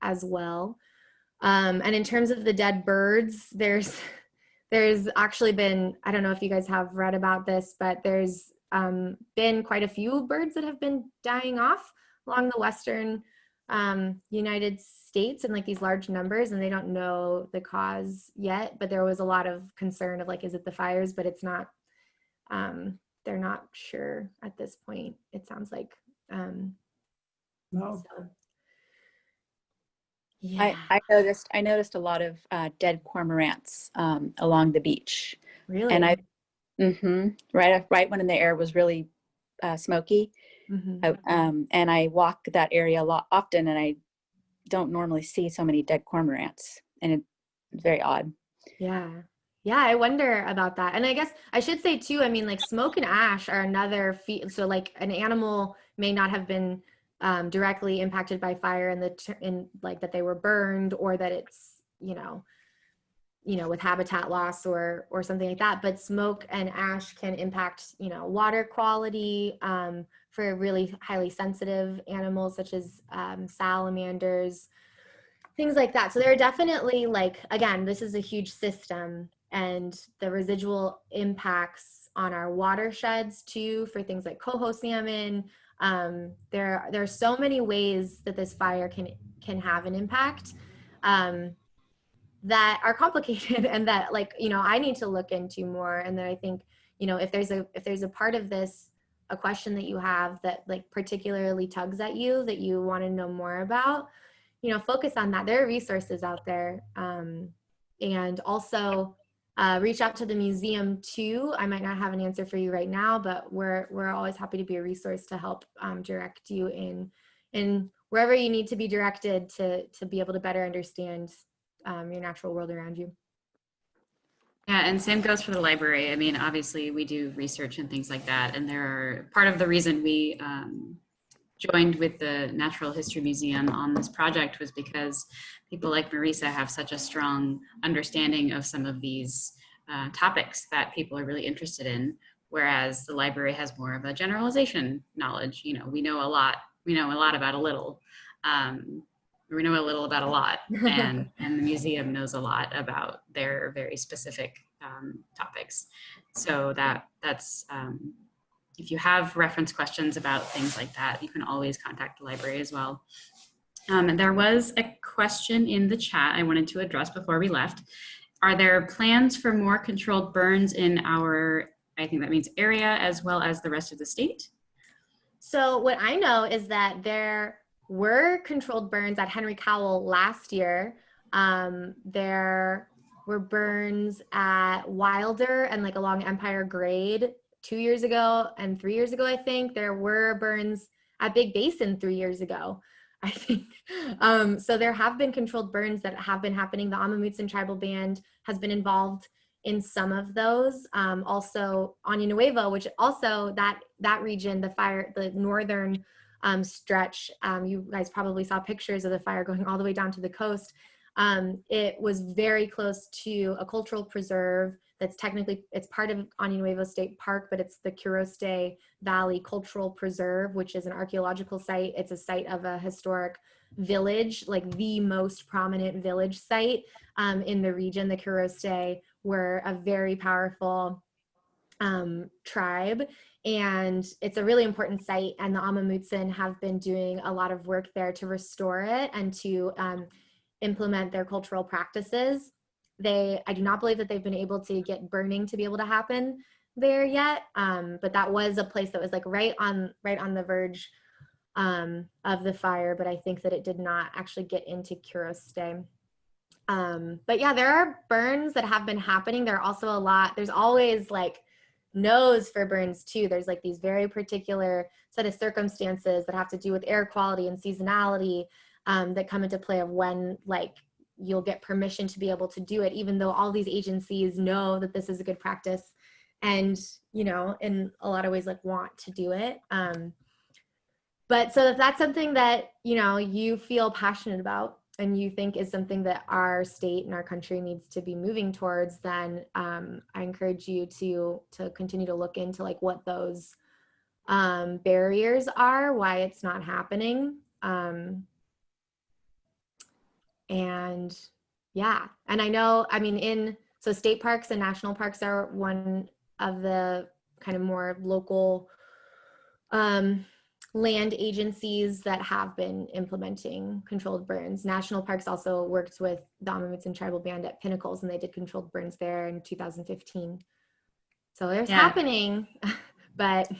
as well. And in terms of the dead birds, there's actually been, I don't know if you guys have read about this, but there's been quite a few birds that have been dying off along the western United States in like these large numbers, and they don't know the cause yet, but there was a lot of concern of like, is it the fires? But it's not, they're not sure at this point, it sounds like. No. So, yeah. I noticed a lot of dead cormorants along the beach. Really? And right when the air was really smoky. Mm-hmm. And I walk that area a lot often, and I don't normally see so many dead cormorants, and it's very odd. Yeah, I wonder about that. And I guess I should say too, I mean, like smoke and ash are another so like an animal may not have been directly impacted by fire in like that they were burned, or that it's with habitat loss or something like that, but smoke and ash can impact water quality for really highly sensitive animals such as salamanders, things like that. So there are definitely, like, again, this is a huge system, and the residual impacts on our watersheds too for things like coho salmon. There are so many ways that this fire can have an impact that are complicated, and that I need to look into more. And then I think if there's a part of this, a question that you have that like particularly tugs at you, that you want to know more about, focus on that. There are resources out there, and also reach out to the museum too. I might not have an answer for you right now, but we're always happy to be a resource to help direct you in wherever you need to be directed to be able to better understand your natural world around you. Yeah, and same goes for the library. I mean, obviously we do research and things like that, and part of the reason we joined with the Natural History Museum on this project was because people like Marisa have such a strong understanding of some of these topics that people are really interested in, whereas the library has more of a generalization knowledge. We know a lot about a little. We know a little about a lot, and the museum knows a lot about their very specific topics. So that's if you have reference questions about things like that, you can always contact the library as well. And there was a question in the chat I wanted to address before we left. Are there plans for more controlled burns in our, I think that means area, as well as the rest of the state? So what I know is that there were controlled burns at Henry Cowell last year. There were burns at Wilder and like along Empire Grade 2 years ago, and 3 years ago, I think. There were burns at Big Basin 3 years ago, I think. So there have been controlled burns that have been happening. The Amamutsan Tribal Band has been involved in some of those. Also Año Nuevo, which also that region, the northern stretch, you guys probably saw pictures of the fire going all the way down to the coast. It was very close to a cultural preserve that's it's part of Año Nuevo State Park, but it's the Curoste Valley Cultural Preserve, which is an archaeological site. It's a site of a historic village, like the most prominent village site in the region. The Curoste were a very powerful tribe. And it's a really important site, and the Amamutsin have been doing a lot of work there to restore it and to implement their cultural practices. I do not believe that they've been able to get burning to be able to happen there yet, but that was a place that was like right on the verge of the fire, but I think that it did not actually get into Kuroste. But yeah, there are burns that have been happening. There are also there's always like no's for burns too. There's like these very particular set of circumstances that have to do with air quality and seasonality that come into play of when like you'll get permission to be able to do it, even though all these agencies know that this is a good practice and, you know, in a lot of ways like want to do it. But so if that's something that, you know, you feel passionate about and you think is something that our state and our country needs to be moving towards, then I encourage you to continue to look into like what those barriers are, why it's not happening. And yeah, and I know, I mean, so state parks and national parks are one of the kind of more local land agencies that have been implementing controlled burns. National parks also worked with the Amamutsin tribal band at Pinnacles, and they did controlled burns there in 2015. So there's happening, but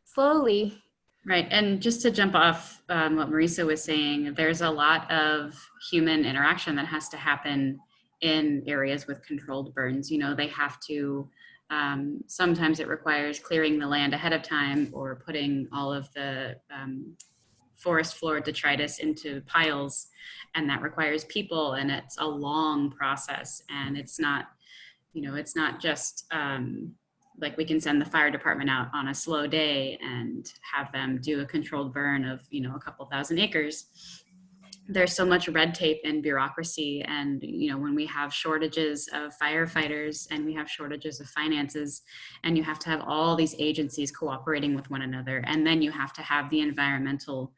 slowly. Right, and just to jump off what Marisa was saying, there's a lot of human interaction that has to happen in areas with controlled burns. You know, they have to, sometimes it requires clearing the land ahead of time or putting all of the forest floor detritus into piles, and that requires people, and it's a long process, and it's not, you know, it's not just like we can send the fire department out on a slow day and have them do a controlled burn of, you know, a couple thousand acres. There's so much red tape and bureaucracy, and you know, when we have shortages of firefighters and we have shortages of finances, and you have to have all these agencies cooperating with one another, and then you have to have the environmental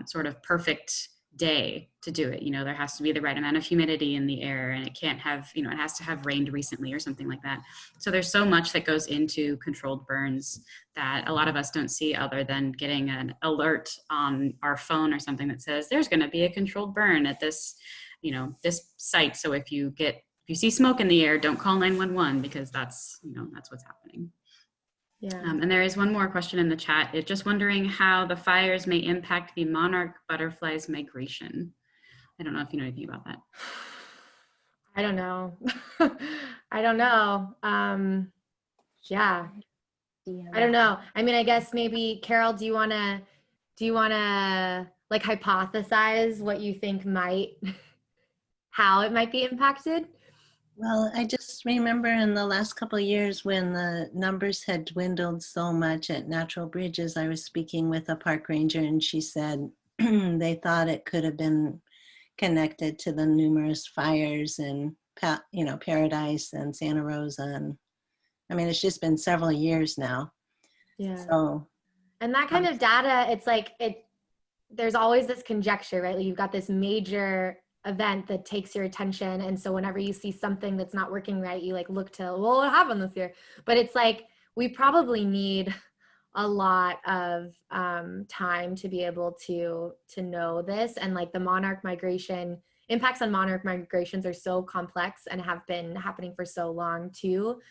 sort of perfect day to do it. You know, there has to be the right amount of humidity in the air, and it can't have, you know, it has to have rained recently or something like that. So there's so much that goes into controlled burns that a lot of us don't see, other than getting an alert on our phone or something that says there's going to be a controlled burn at this, you know, this site. So if you see smoke in the air, don't call 911, because that's, you know, that's what's happening. Yeah. And there is one more question in the chat. It's just wondering how the fires may impact the monarch butterfly's migration. I don't know if you know anything about that. I don't know. I don't know. Yeah. I don't know. I mean, I guess maybe Carol, do you want to like hypothesize what you think how it might be impacted? Well, I just remember in the last couple of years when the numbers had dwindled so much at Natural Bridges, I was speaking with a park ranger, and she said they thought it could have been connected to the numerous fires in, you know, Paradise and Santa Rosa. And I mean, it's just been several years now. Yeah. So, and that kind of data, it's like, there's always this conjecture, right? Like you've got this major event that takes your attention, and so whenever you see something that's not working right, you like look to, well, what happened this year? But it's like we probably need a lot of time to be able to know this, and like the monarch migration impacts on monarch migrations are so complex and have been happening for so long too,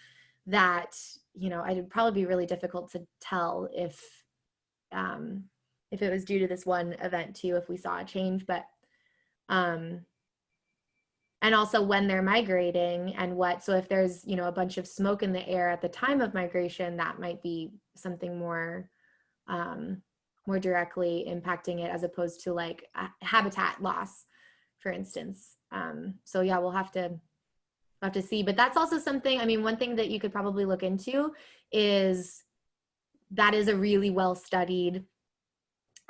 that, you know, it'd probably be really difficult to tell if it was due to this one event too, if we saw a change. But and also when they're migrating and so if there's, you know, a bunch of smoke in the air at the time of migration, that might be something more directly impacting it, as opposed to like habitat loss, for instance. So yeah, we'll have to see. But that's also something, I mean, one thing that you could probably look into is that is a really well-studied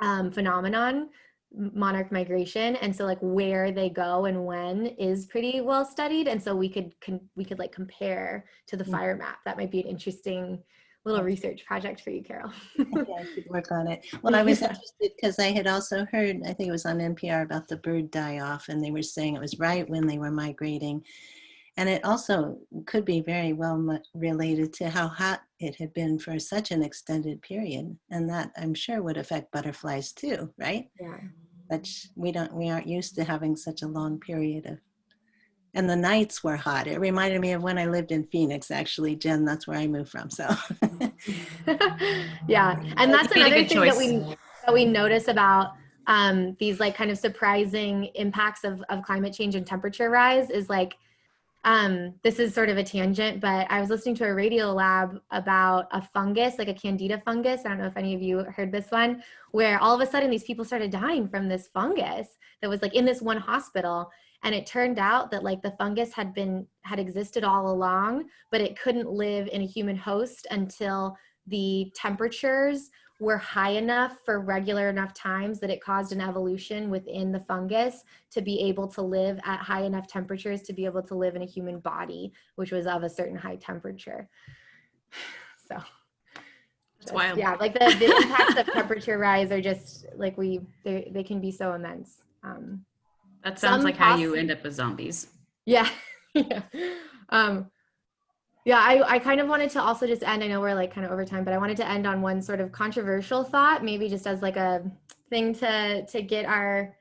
phenomenon, monarch migration, and so like where they go and when is pretty well studied, and so we could like compare to the fire map. That might be an interesting little research project for you, Carol. yeah, I could work on it. Well, I was interested because I had also heard, I think it was on NPR, about the bird die-off, and they were saying it was right when they were migrating. And it also could be very well related to how hot it had been for such an extended period. And that I'm sure would affect butterflies too, right? Yeah. But we aren't used to having such a long period of, and the nights were hot. It reminded me of when I lived in Phoenix, actually, Jen, that's where I moved from, so. Yeah, and that's You made a another good thing choice. that we notice about these like kind of surprising impacts of climate change and temperature rise is like, this is sort of a tangent, but I was listening to a radio lab about a fungus, like a candida fungus. I don't know if any of you heard this one, where all of a sudden these people started dying from this fungus that was like in this one hospital. And it turned out that like the fungus had existed all along, but it couldn't live in a human host until the temperatures were high enough for regular enough times that it caused an evolution within the fungus to be able to live at high enough temperatures to be able to live in a human body, which was of a certain high temperature. So That's wild. Yeah, like the impacts of temperature rise are just like they can be so immense. That sounds like how you end up with zombies. Yeah. Yeah. Yeah, I kind of wanted to also just end, I know we're like kind of over time, but I wanted to end on one sort of controversial thought, maybe just as like a thing to get our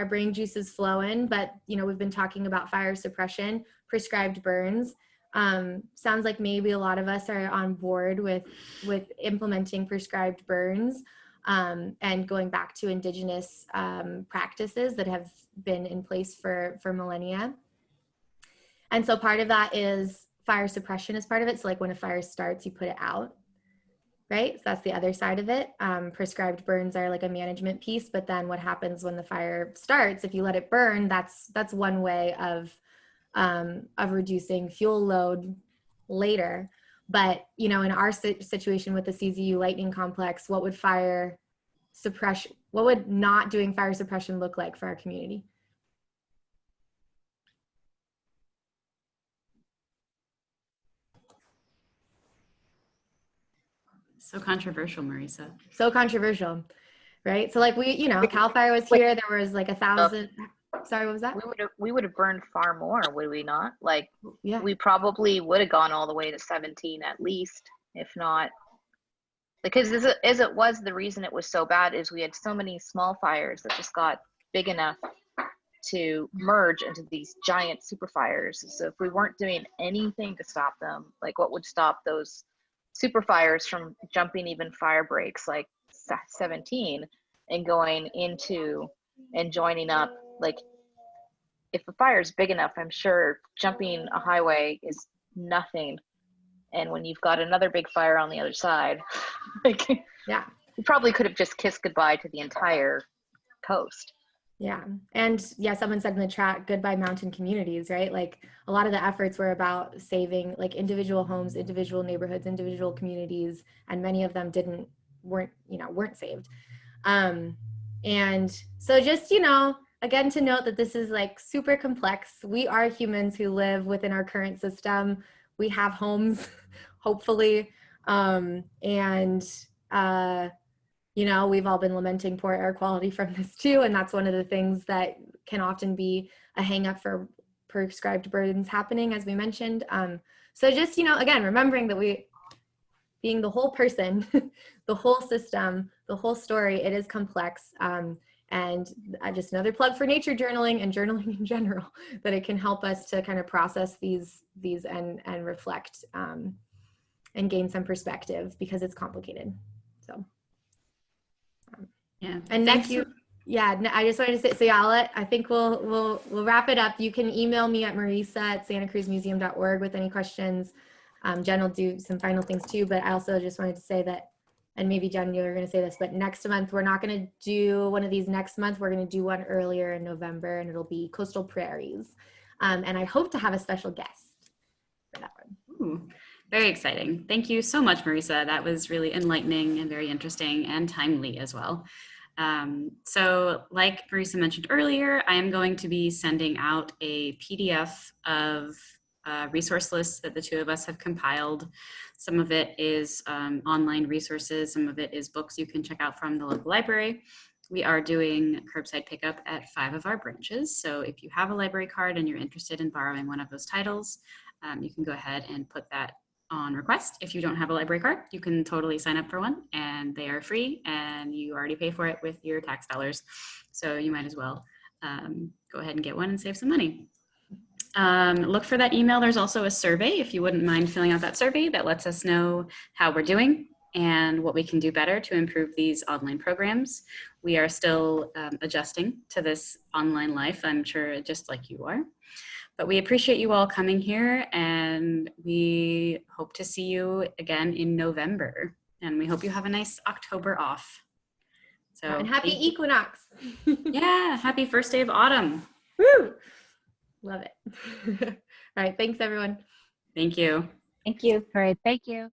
brain juices flowing. But, you know, we've been talking about fire suppression, prescribed burns. Sounds like maybe a lot of us are on board with implementing prescribed burns and going back to indigenous practices that have been in place for millennia. And so part of that is fire suppression is part of it. So like when a fire starts, you put it out, right? So that's the other side of it. Prescribed burns are like a management piece, but then what happens when the fire starts, if you let it burn, that's one way of reducing fuel load later. But, you know, in our situation with the CZU lightning complex, what would not doing fire suppression look like for our community? So controversial, Marisa. So controversial, right? So like Cal Fire was here, there was like 1,000, sorry, what was that? We would have burned far more, would we not? Like, yeah, we probably would have gone all the way to 17 at least, if not. Because as it was, the reason it was so bad is we had so many small fires that just got big enough to merge into these giant super fires. So if we weren't doing anything to stop them, like what would stop those super fires from jumping even fire breaks like 17 and going into and joining up? Like, if a fire is big enough, I'm sure jumping a highway is nothing. And when you've got another big fire on the other side, like, yeah, you probably could have just kissed goodbye to the entire coast. Yeah. And yeah, someone said in the chat, goodbye mountain communities, right? Like a lot of the efforts were about saving like individual homes, individual neighborhoods, individual communities, and many of them weren't saved. And so just, again, to note that this is like super complex. We are humans who live within our current system. We have homes, hopefully. We've all been lamenting poor air quality from this too. And that's one of the things that can often be a hang up for prescribed burns happening, as we mentioned. So just, again, remembering that being the whole person, the whole system, the whole story, it is complex. And just another plug for nature journaling and journaling in general, that it can help us to kind of process these and reflect and gain some perspective because it's complicated. So. Yeah. And next, I just wanted to say, so I think we'll wrap it up. You can email me at marisa@santacruzmuseum.org with any questions. Jen will do some final things too, but I also just wanted to say that, and maybe Jen, you were going to say this, but next month, we're not going to do one of these next month. We're going to do one earlier in November, and it'll be coastal prairies. And I hope to have a special guest for that one. Ooh, very exciting. Thank you so much, Marisa. That was really enlightening and very interesting and timely as well. So like Marisa mentioned earlier, I am going to be sending out a PDF of resource lists that the two of us have compiled. Some of it is online resources, some of it is books you can check out from the local library. we are doing curbside pickup at 5 of our branches. So if you have a library card and you're interested in borrowing one of those titles, you can go ahead and put that on request. If you don't have a library card, you can totally sign up for one, and they are free, and you already pay for it with your tax dollars. So you might as well go ahead and get one and save some money. Look for that email. There's also a survey, if you wouldn't mind filling out that survey, that lets us know how we're doing and what we can do better to improve these online programs. We are still adjusting to this online life, I'm sure, just like you are. But we appreciate you all coming here, and we hope to see you again in November. And we hope you have a nice October off. So, and happy equinox. Yeah, happy first day of autumn. Woo! Love it. All right, thanks everyone. Thank you. Thank you. All right, thank you.